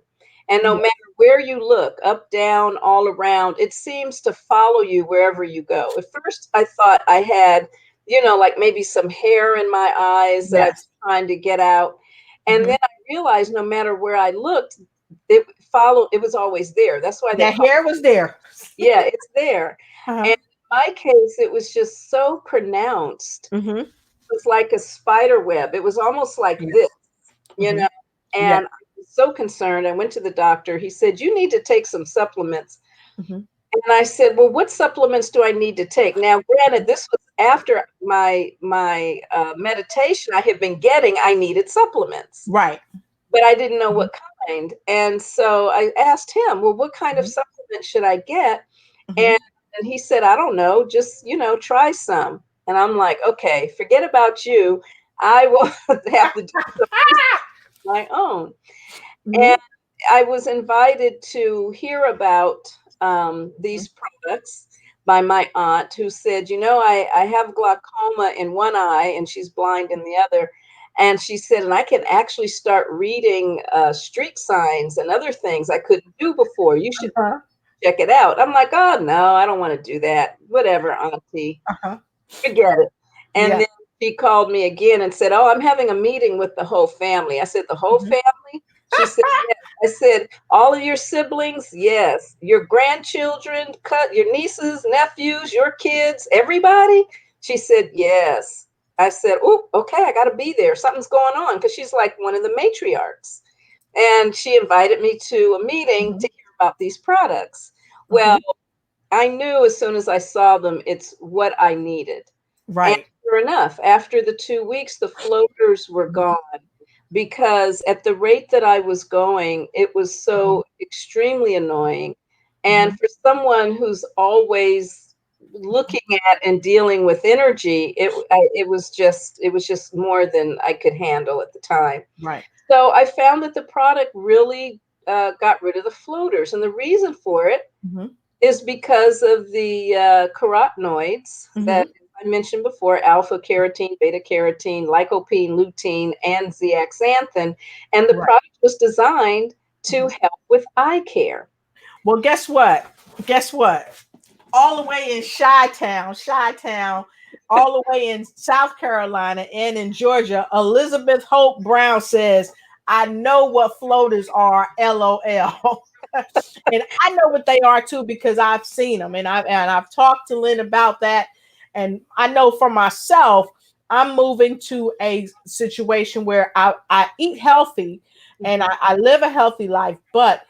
And no matter where you look, up, down, all around, it seems to follow you wherever you go. At first, I thought I had, like maybe some hair in my eyes that I was trying to get out. And then I realized no matter where I looked, it was always there. That's why that hair was there. Yeah, it's there. And in my case, it was just so pronounced. It was like a spider web. It was almost like this, and I was so concerned. I went to the doctor. He said, "You need to take some supplements." And I said, "Well, what supplements do I need to take?" Now, granted, this was after my meditation I had been getting. I needed supplements. Right. But I didn't know what kind. And so I asked him, "Well, what kind of supplement should I get?" And he said, "I don't know, just, try some." And I'm like, "Okay, forget about you. I will have to do some my own." And I was invited to hear about these products by my aunt, who said, I have glaucoma in one eye and she's blind in the other. And she said, and I can actually start reading street signs and other things I couldn't do before. You should check it out. I'm like, "Oh, no, I don't want to do that. Whatever, Auntie. Forget it." And then she called me again and said, "Oh, I'm having a meeting with the whole family." I said, "The whole family?" She said, "Yes." I said, "All of your siblings?" "Yes." "Your grandchildren, your nieces, nephews, your kids, everybody?" She said, "Yes." I said, "Oh, okay, I got to be there. Something's going on," because she's like one of the matriarchs. And she invited me to a meeting to hear about these products. Well, I knew as soon as I saw them, it's what I needed. Right. And sure enough, after the 2 weeks, the floaters were gone, because at the rate that I was going, it was so extremely annoying. And for someone who's always looking at and dealing with energy, it was just more than I could handle at the time. Right. So I found that the product really got rid of the floaters. And the reason for it is because of the carotenoids that I mentioned before: alpha carotene, beta carotene, lycopene, lutein, and zeaxanthin. And the product was designed to help with eye care. Well, guess what? All the way in Chi-Town, all the way in South Carolina and in Georgia, Elizabeth Hope Brown says, "I know what floaters are, LOL." And I know what they are too, because I've seen them, and I've talked to Lynn about that. And I know for myself, I'm moving to a situation where I eat healthy and I live a healthy life, but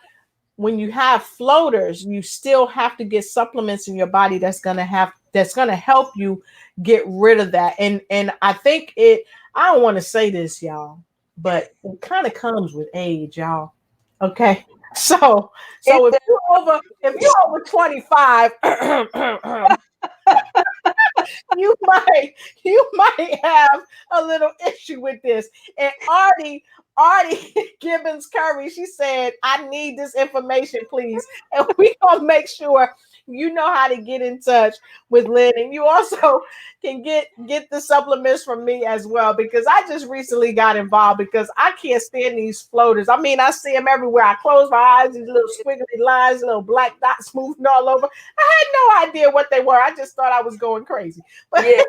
when you have floaters, you still have to get supplements in your body that's gonna help you get rid of that. And I think I don't want to say this, y'all, but it kind of comes with age, y'all. Okay. So if you're over 25, you might have a little issue with this. And Artie Gibbons Curry, she said, "I need this information, please." And we gonna make sure you know how to get in touch with Lynn, and you also can get the supplements from me as well, because I just recently got involved because I can't stand these floaters. I mean, I see them everywhere. I close my eyes, these little squiggly lines, little black dots moving all over. I had no idea what they were. I just thought I was going crazy. But Yes,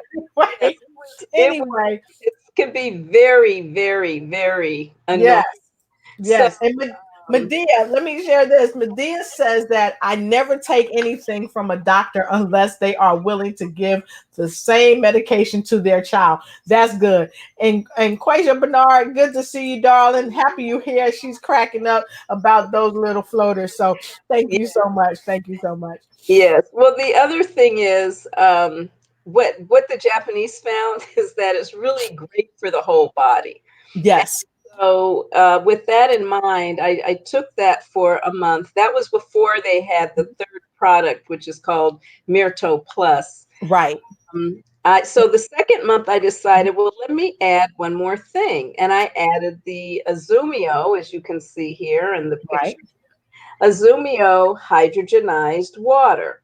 yes, anyway, it can be very, very, very annoying. yes. So, Yes. And Medea, let me share this. Medea says that I never take anything from a doctor unless they are willing to give the same medication to their child. That's good. And Quasia Bernard, good to see you, darling. Happy you here. She's cracking up about those little floaters. So thank yeah, you so much. Thank you so much. yes. Well, the other thing is, what the Japanese found is that it's really great for the whole body. Yes. So, with that in mind, I took that for a month. That was before they had the third product, which is called Myrto Plus. Right. So the second month, I decided, well, let me add one more thing. And I added the Azumio, as you can see here in the Right. picture, Azumio hydrogenized water.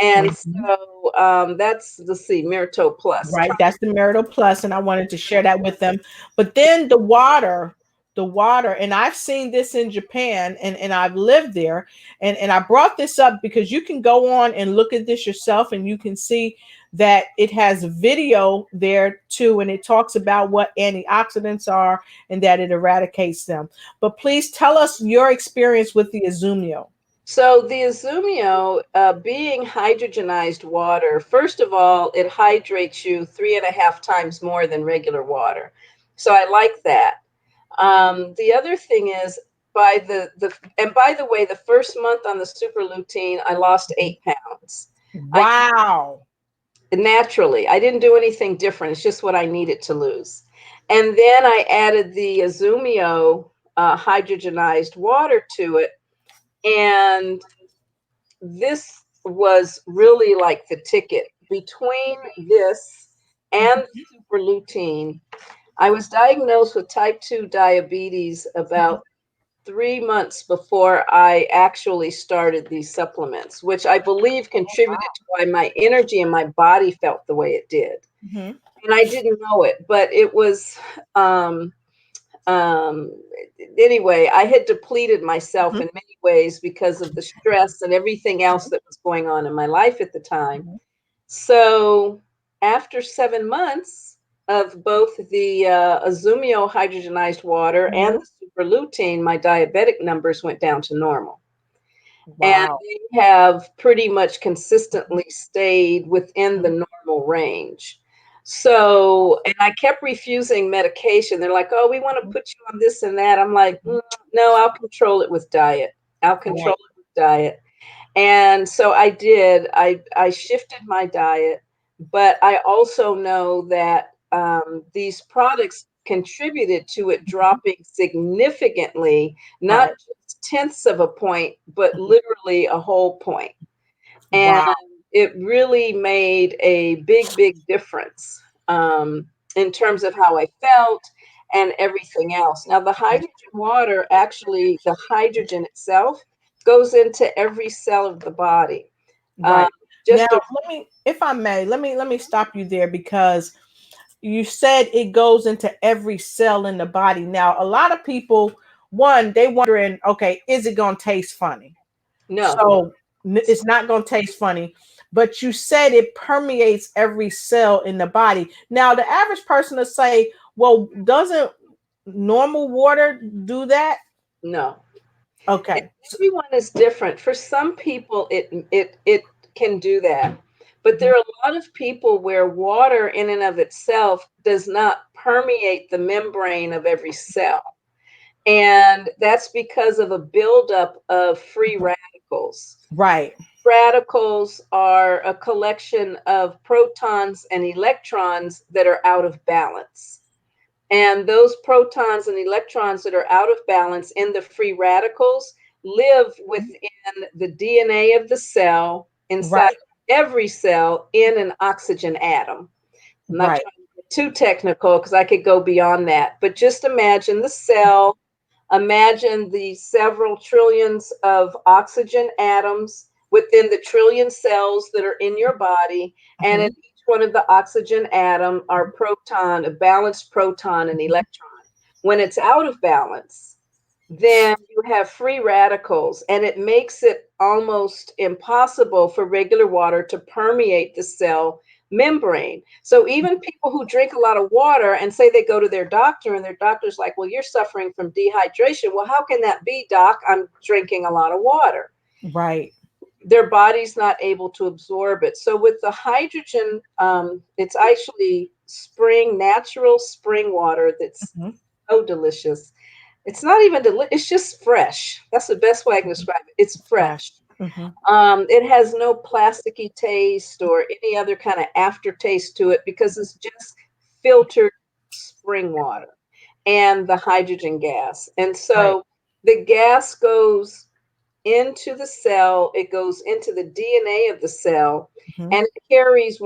And Mhm. so that's, let's see, Myrto Plus. Right, that's the marital plus, and I wanted to share that with them. But then the water, and I've seen this in Japan, and I've lived there, and I brought this up because you can go on and look at this yourself, and you can see that it has video there too, and it talks about what antioxidants are and that it eradicates them. But please tell us your experience with the Azumio. So the Azumio, being hydrogenized water, first of all, it hydrates you 3.5 times more than regular water. So I like that. The other thing is, by the way, the first month on the super lutein, I lost 8 pounds. I Wow. naturally, I didn't do anything different. It's just what I needed to lose. And then I added the Azumio hydrogenized water to it, and this was really like the ticket between this and the super lutein. I was diagnosed with type 2 diabetes about 3 months before I actually started these supplements, which I believe contributed to why my energy and my body felt the way it did. Mhm. And I didn't know it, but it was, um, um, anyway, I had depleted myself Mhm. in many ways because of the stress and everything else that was going on in my life at the time. Mhm. So after 7 months of both the Azumio hydrogenized water and Mhm. the super lutein, my diabetic numbers went down to normal. And Wow. they have pretty much consistently stayed within the normal range. So, and I kept refusing medication. They're like, oh, we want to put you on this and that. I'm like, no, I'll control it with diet. I'll control Right. it with diet. And so I did. I shifted my diet, but I also know that these products contributed to it dropping significantly, not Right. just tenths of a point, but literally a whole point. And Wow. it really made a big, big difference in terms of how I felt and everything else. Now, the hydrogen water, actually, the hydrogen itself goes into every cell of the body. Um, Right. Now, just a let me, if I may, let me stop you there, because you said it goes into every cell in the body. Now, a lot of people, one, they wondering, okay, is it going to taste funny? no, So it's not going to taste funny, but you said it permeates every cell in the body. Now, the average person will say, well, doesn't normal water do that? no. And Okay. everyone is different. For some people, it can do that, but Mhm. there are a lot of people where water in and of itself does not permeate the membrane of every cell. And that's because of a buildup of free radicals. Right. Radicals are a collection of protons and electrons that are out of balance. And those protons and electrons that are out of balance in the free radicals live within the DNA of the cell, inside Right. every cell, in an oxygen atom. I'm not Right. trying to get too technical because I could go beyond that, but just imagine the cell. Imagine the several trillions of oxygen atoms within the trillion cells that are in your body. And in each one of the oxygen atom are proton, a balanced proton and electron. When it's out of balance, then you have free radicals, and it makes it almost impossible for regular water to permeate the cell membrane. So even people who drink a lot of water and say they go to their doctor, and their doctor's like, well, you're suffering from dehydration. Well, how can that be, doc? I'm drinking a lot of water. Right. Their body's not able to absorb it. So with the hydrogen, it's actually natural spring water that's so delicious. It's not even delicious. It's just fresh. That's the best way I can describe it. It's fresh. It has no plasticky taste or any other kind of aftertaste to it because it's just filtered spring water and the hydrogen gas. And so the gas goes into the cell, it goes into the DNA of the cell, and it carries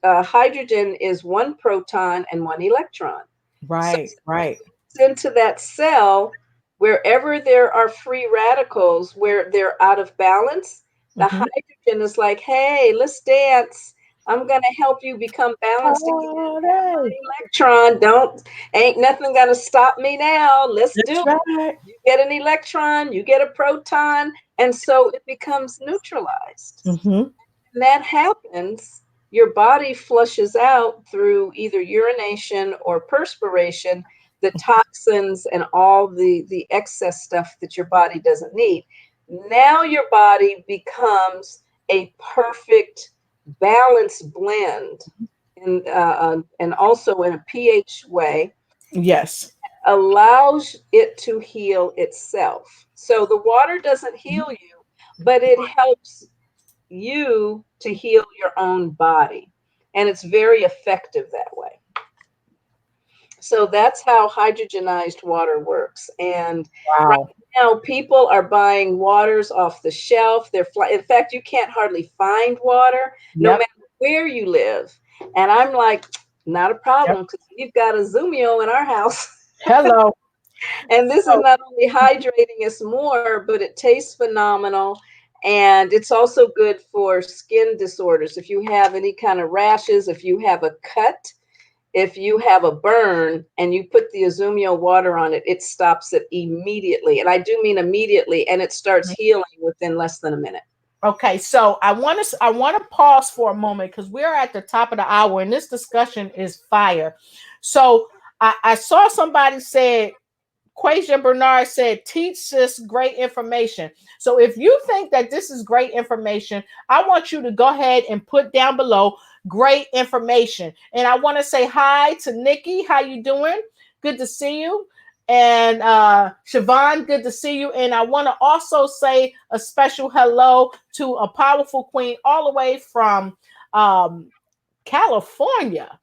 hydrogen is one proton and one electron. Right, right. Into that cell, wherever there are free radicals, where they're out of balance, the hydrogen is like, hey, let's dance. I'm going to help you become balanced again. Electron, ain't nothing going to stop me now. Let's do it. You get an electron, you get a proton, and so it becomes neutralized. And that happens, your body flushes out through either urination or perspiration the toxins and all the excess stuff that your body doesn't need. Now your body becomes a perfect balanced blend, and also in a pH way. Yes. Allows it to heal itself. So the water doesn't heal you, but it helps you to heal your own body. And it's very effective that way. So that's how hydrogenized water works. And right now, people are buying waters off the shelf. In fact, you can't hardly find water, no matter where you live. And I'm like, not a problem, because we've got a Zumio in our house. Hello. And this is not only hydrating us more, but it tastes phenomenal. And it's also good for skin disorders. If you have any kind of rashes, if you have a cut, if you have a burn and you put the Azumio water on it, it stops it immediately. And I do mean immediately, and it starts healing within less than a minute. Okay, so I want to pause for a moment because we're at the top of the hour and this discussion is fire. So I saw somebody said, Quasia Bernard said, teach this great information. So if you think that this is great information, I want you to go ahead and put down below great information. And I want to say hi to Nikki. How you doing? Good to see you. And Siobhan, good to see you. And I want to also say a special hello to a powerful queen all the way from California.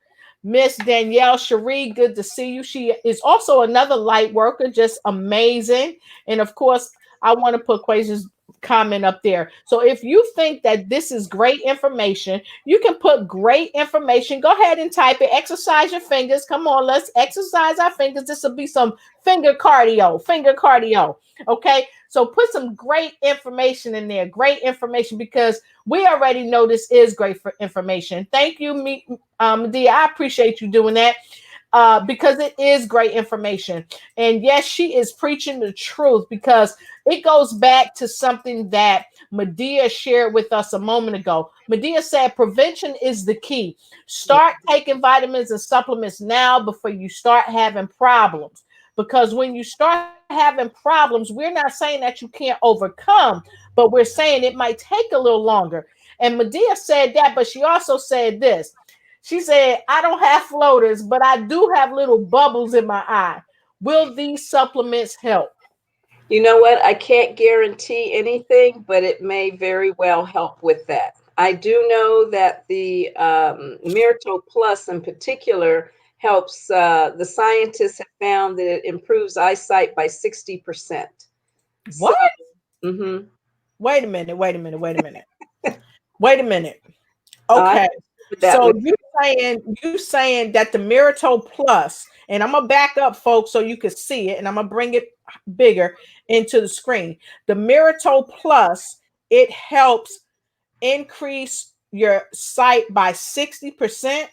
Miss Danielle Cherie, good to see you. She is also another light worker, just amazing. And of course, I want to put Quasia's comment up there. So if you think that this is great information, you can put great information. Go ahead and type it. Exercise your fingers. Come on, let's exercise our fingers. This will be some finger cardio. Okay, so put some great information in there. Great information, because we already know this is great for information. Thank you, Medea. I appreciate you doing that. Because it is great information. And yes, she is preaching the truth, because it goes back to something that Medea shared with us a moment ago. Medea said prevention is the key. Start taking vitamins and supplements now before you start having problems. Because when you start having problems, we're not saying that you can't overcome, but we're saying it might take a little longer. And Medea said that, but she also said this. She said, I don't have floaters, but I do have little bubbles in my eye. Will these supplements help? You know what? I can't guarantee anything, but it may very well help with that. I do know that the Mirato Plus in particular helps. The scientists have found that it improves eyesight by 60%. What? So, Wait a minute. Wait a minute. Okay. So you saying that the Mirato Plus, and I'm gonna back up, folks, so you can see it, and I'm gonna bring it bigger into the screen. The Mirato Plus it helps increase your sight by 60%.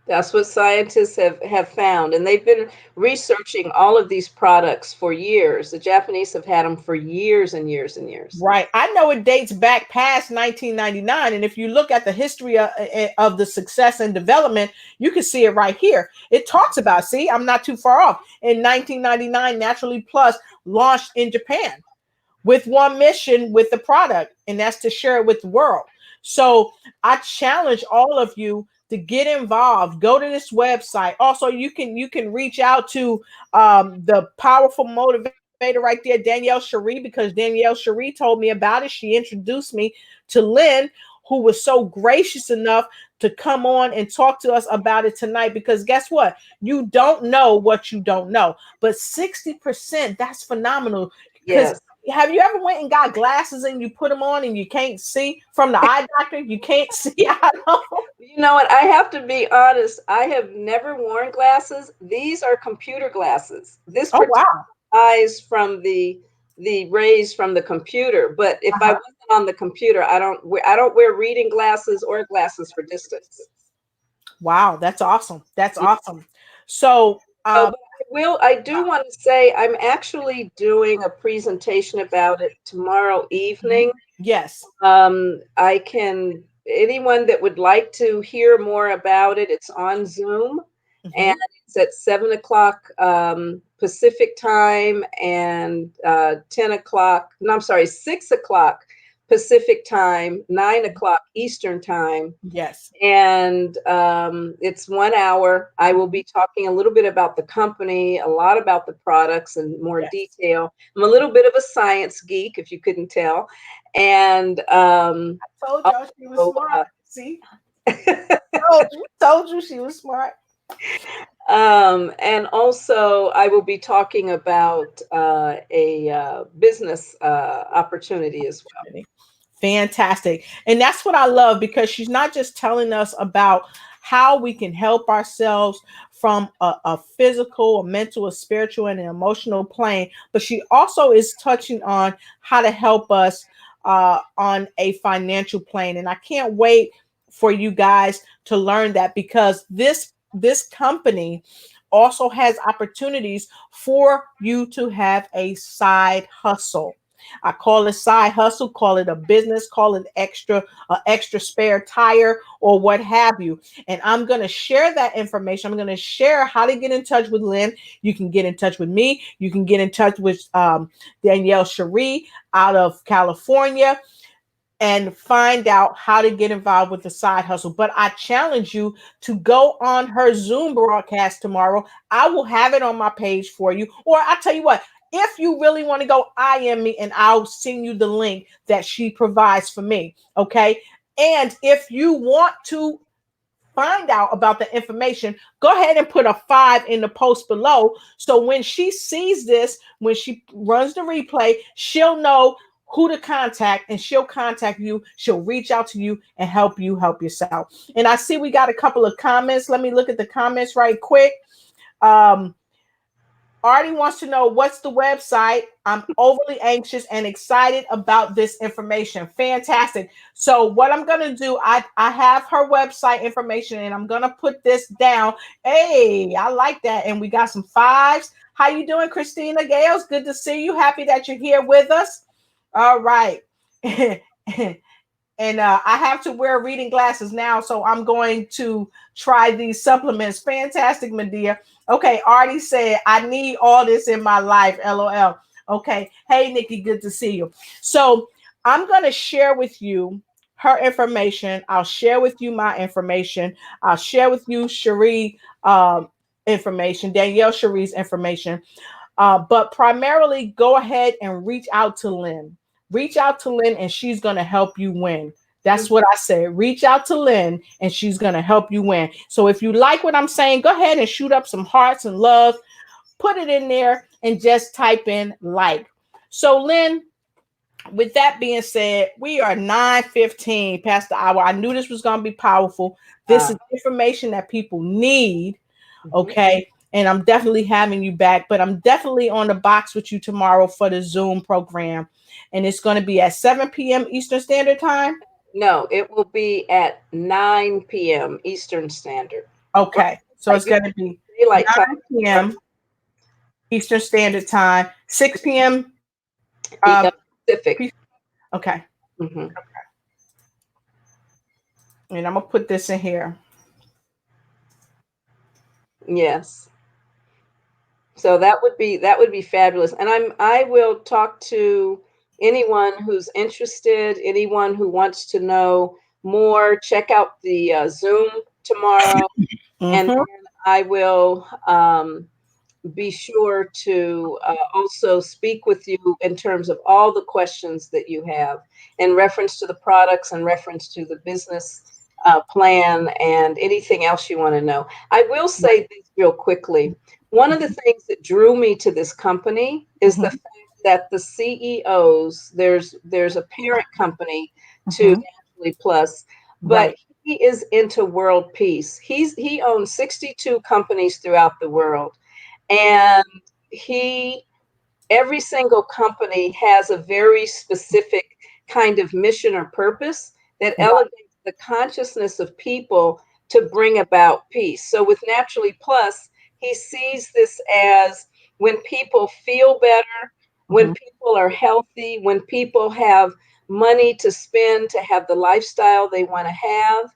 That's what scientists have found. And they've been researching all of these products for years. The Japanese have had them for years and years and years. Right. I know it dates back past 1999. And if you look at the history of the success and development, you can see it right here. It talks about, see, I'm not too far off. In 1999, Naturally Plus launched in Japan with one mission with the product, and that's to share it with the world. So I challenge all of you to get involved. Go to this website. Also, you can reach out to the powerful motivator right there, Danielle Cherie, because Danielle Cherie told me about it. She introduced me to Lynn, who was so gracious enough to come on and talk to us about it tonight. Because guess what? You don't know what you don't know. But 60%, that's phenomenal. Yes. Have you ever went and got glasses and you put them on and you can't see from the eye doctor? You can't see. I know. You know what? I have to be honest. I have never worn glasses. These are computer glasses. This protects eyes from the rays from the computer. But if I wasn't on the computer, I don't wear reading glasses or glasses for distance. Wow, that's awesome. That's awesome. So I do want to say I'm actually doing a presentation about it tomorrow evening. Yes. I can, anyone that would like to hear more about it, it's on Zoom, and it's at 7 o'clock Pacific time and 6 o'clock Pacific time, 9 o'clock Eastern time. Yes. And it's 1 hour. I will be talking a little bit about the company, a lot about the products in more detail. I'm a little bit of a science geek, if you couldn't tell. And I told y'all she was smart. See? told you she was smart. And also I will be talking about a business opportunity as well. Fantastic. And that's what I love, because she's not just telling us about how we can help ourselves from a physical, a mental, a spiritual, and an emotional plane, but she also is touching on how to help us on a financial plane. And I can't wait for you guys to learn that, because this company also has opportunities for you to have a side hustle. I call it side hustle, call it a business, call it extra spare tire, or what have you. And I'm going to share that information. I'm going to share how to get in touch with Lynn. You can get in touch with me. You can get in touch with Danielle Cherie out of California, and find out how to get involved with the side hustle. But I challenge you to go on her Zoom broadcast tomorrow. I will have it on my page for you. Or I tell you what, if you really want to go, IM me and I'll send you the link that she provides for me. Okay. And if you want to find out about the information, go ahead and put a 5 in the post below. So when she sees this, when she runs the replay, she'll know who to contact, and she'll contact you. She'll reach out to you and help you help yourself. And I see we got a couple of comments. Let me look at the comments right quick. Artie wants to know, what's the website? I'm overly anxious and excited about this information. Fantastic. So what I'm going to do, I have her website information, and I'm going to put this down. Hey, I like that. And we got some 5s. How you doing, Christina Gales? Good to see you. Happy that you're here with us. All right. And I have to wear reading glasses now, so I'm going to try these supplements. Fantastic, Medea. Okay, Artie said, I need all this in my life, LOL. Okay. Hey, Nikki, good to see you. So I'm going to share with you her information. I'll share with you my information. I'll share with you Cherie information, Danielle Cherie's information. But primarily, go ahead and reach out to Lynn. Reach out to Lynn, and she's going to help you win. That's what I said. Reach out to Lynn, and she's going to help you win. So if you like what I'm saying, go ahead and shoot up some hearts and love. Put it in there and just type in like. So Lynn, with that being said, we are 9:15 past the hour. I knew this was going to be powerful. This is information that people need. Okay. and I'm definitely having you back, but I'm definitely on the box with you tomorrow for the Zoom program. And it's going to be at 7 p.m. Eastern Standard Time. No, it will be at 9 p.m. Eastern Standard. Okay. So it's going to be Daylight time. 9 p.m. Eastern Standard Time, 6 p.m. Pacific. Okay. Mm-hmm. Okay. And I'm going to put this in here. Yes. So that would be fabulous. And I will talk to anyone who's interested, anyone who wants to know more. Check out the Zoom tomorrow, and then I will be sure to also speak with you in terms of all the questions that you have in reference to the products and reference to the business plan and anything else you want to know. I will say this real quickly. One of the things that drew me to this company is the fact that the CEOs, there's a parent company to Naturally Plus, but he is into world peace. He owns 62 companies throughout the world. And every single company has a very specific kind of mission or purpose that elevates the consciousness of people to bring about peace. So with Naturally Plus, he sees this as when people feel better, when people are healthy, when people have money to spend to have the lifestyle they want to have,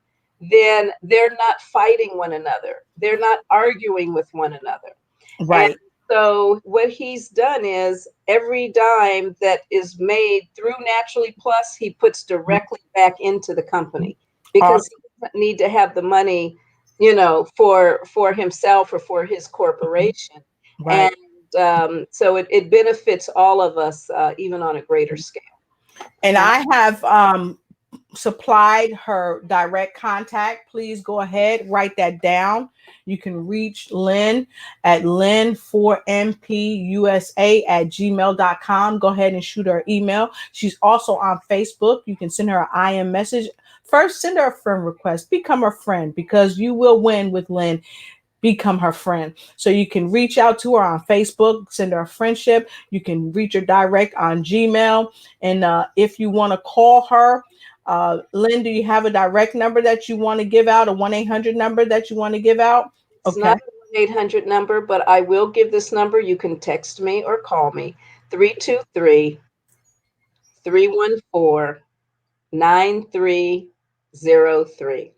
then they're not fighting one another. They're not arguing with one another. Right. And so what he's done is every dime that is made through Naturally Plus, he puts directly back into the company because he doesn't need to have the money, for himself or for his corporation. Right. And so it benefits all of us, even on a greater scale. And I have supplied her direct contact. Please go ahead, write that down. You can reach Lynn at lynn4mpusa@gmail.com. Go ahead and shoot her email. She's also on Facebook. You can send her an IM message. First, send her a friend request. Become her friend, because you will win with Lynn. Become her friend. So you can reach out to her on Facebook, send her a friendship. You can reach her direct on Gmail. And if you want to call her, Lynn, do you have a direct number that you want to give out, a 1-800 number that you want to give out? It's not a 1-800 number, but I will give this number. You can text me or call me, 323-314-9303.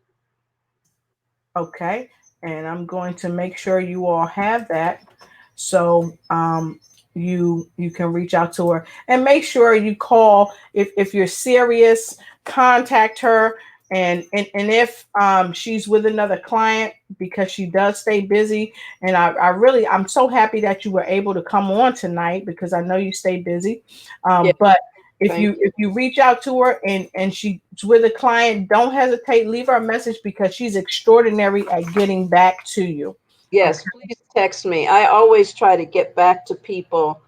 Okay. And I'm going to make sure you all have that. So you can reach out to her, and make sure you call if you're serious. Contact her, and if she's with another client, because she does stay busy. And I'm so happy that you were able to come on tonight, because I know you stay busy. But if you reach out to her and she's with a client, don't hesitate. Leave her a message, because she's extraordinary at getting back to you. Yes, please text me. I always try to get back to people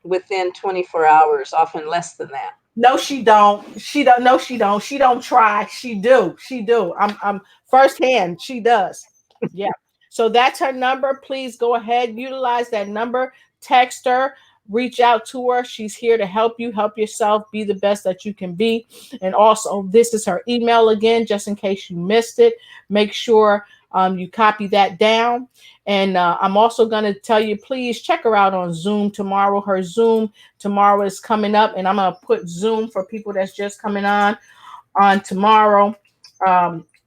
within 24 hours, often less than that. No, she don't. She don't. No, she don't. She don't try. She do. She do. I'm firsthand. She does. Yeah. So that's her number. Please go ahead, utilize that number. Text her. Reach out to her. She's here to help you. Help yourself. Be the best that you can be. And also, this is her email again, just in case you missed it. Make sure you copy that down. And I'm also going to tell you, please check her out on Zoom tomorrow. Her Zoom tomorrow is coming up, and I'm going to put Zoom for people that's just coming on tomorrow.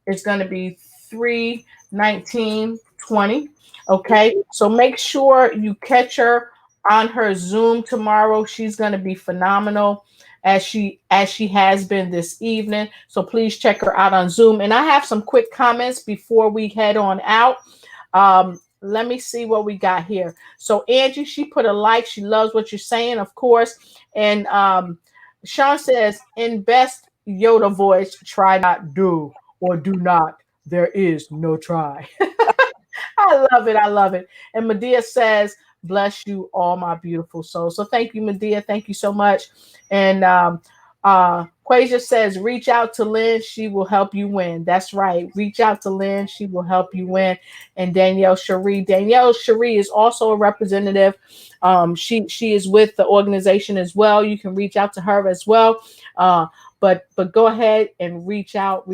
It's going to be 3/19/20. Okay, so make sure you catch her on her Zoom tomorrow. She's going to be phenomenal, as she has been this evening. So please check her out on Zoom. And I have some quick comments before we head on out. Let me see what we got here. So Angie, she put a like. She loves what you're saying, of course. And Sean says, in best Yoda voice, try not, do, or do not. There is no try. I love it. I love it. And Medea says, bless you all, my beautiful soul. So thank you, Medea. Thank you so much. And Quasia says, reach out to Lynn. She will help you win. That's right. Reach out to Lynn. She will help you win. And Danielle Cherie is also a representative. She is with the organization as well. You can reach out to her as well. But go ahead and reach out.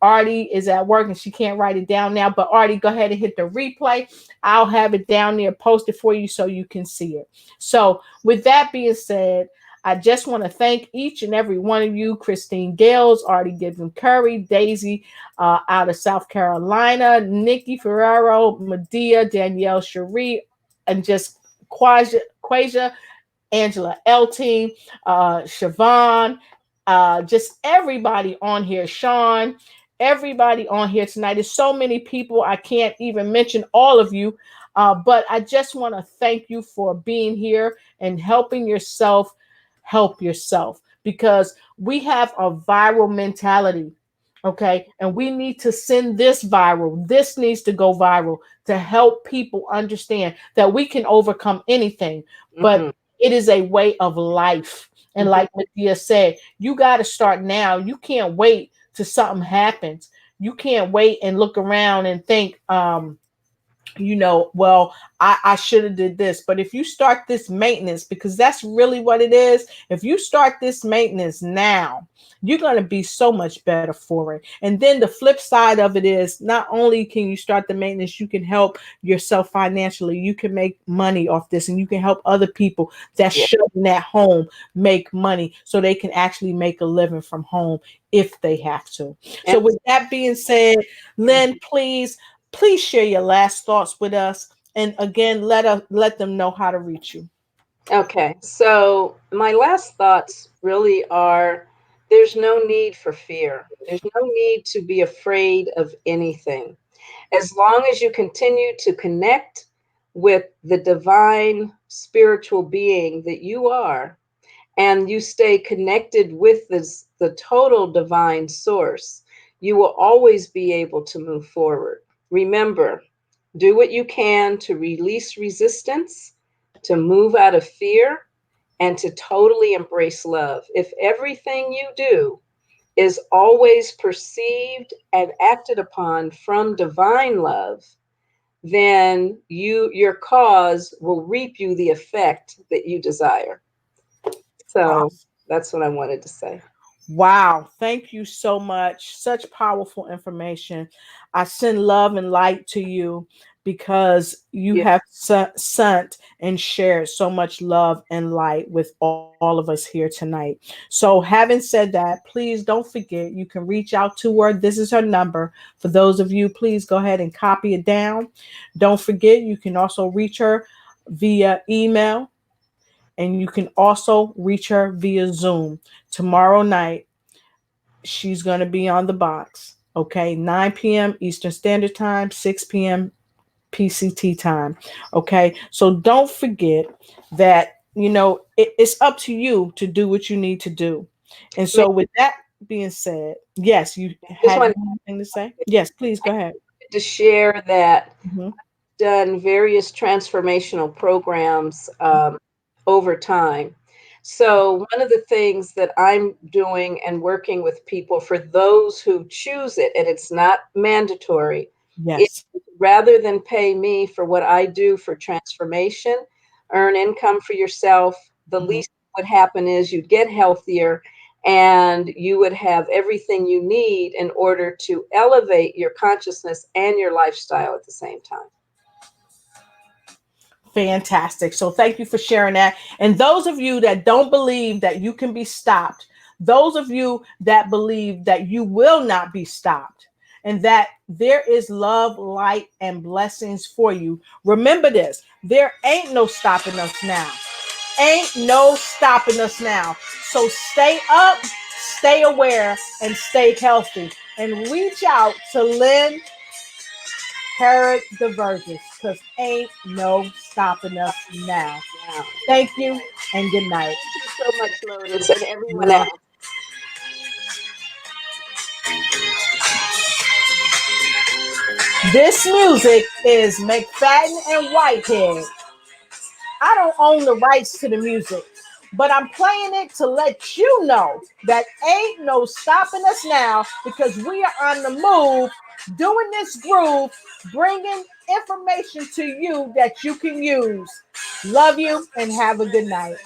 Artie is at work and she can't write it down now. But Artie, go ahead and hit the replay. I'll have it down there, posted for you so you can see it. So with that being said, I just want to thank each and every one of you. Christine Gales, Artie Gibbon Curry, Daisy out of South Carolina, Nikki Ferrero, Medea, Danielle Cherie, and just Quasia, Angela Elting, Siobhan, just everybody on here, Sean, everybody on here tonight. There's so many people, I can't even mention all of you, but I just want to thank you for being here and helping yourself help yourself, because we have a viral mentality. Okay. And we need to send this viral. This needs to go viral to help people understand that we can overcome anything, but it is a way of life. And like Medea said, you got to start now. You can't wait till something happens. You can't wait and look around and think, well, I should have did this. But if you start this maintenance, because that's really what it is, if you start this maintenance now, you're going to be so much better for it. And then the flip side of it is, not only can you start the maintenance, you can help yourself financially. You can make money off this, and you can help other people that's sheltering at home make money so they can actually make a living from home if they have to. So with that being said, Lynn, please share your last thoughts with us. And again, let them know how to reach you. Okay. So my last thoughts really are, there's no need for fear. There's no need to be afraid of anything. As long as you continue to connect with the divine spiritual being that you are, and you stay connected with the total divine source, you will always be able to move forward. Remember, do what you can to release resistance, to move out of fear, and to totally embrace love. If everything you do is always perceived and acted upon from divine love, then your cause will reap you the effect that you desire. So that's what I wanted to say. Wow. Thank you so much. Such powerful information. I send love and light to you because you have sent and shared so much love and light with all of us here tonight. So having said that, please don't forget, you can reach out to her. This is her number. For those of you, please go ahead and copy it down. Don't forget, you can also reach her via email. And you can also reach her via Zoom. Tomorrow night, she's going to be on the box. Okay, 9 p.m. Eastern Standard Time, 6 p.m. PCT time. Okay, so don't forget that, it's up to you to do what you need to do. And so with that being said, yes, you had anything to say? Yes, please go ahead. To share that I've done various transformational programs over time. So one of the things that I'm doing and working with people, for those who choose it, and it's not mandatory, rather than pay me for what I do for transformation, earn income for yourself, the least that would happen is you'd get healthier and you would have everything you need in order to elevate your consciousness and your lifestyle at the same time. Fantastic. So thank you for sharing that. And those of you that don't believe that you can be stopped, those of you that believe that you will not be stopped, and that there is love, light, and blessings for you, remember this: there ain't no stopping us now. Ain't no stopping us now. So stay up, stay aware, and stay healthy. And reach out to Lynn Herod-Deverges, because ain't no stopping us now. Thank you and good night. Thank you so much, Lotus, and everyone else. This music is Mcffaden and Whithead. I don't own the rights to the music, but I'm playing it to let you know that ain't no stopping us now, because we are on the move, doing this groove, bringing information to you that you can use. Love you and have a good night.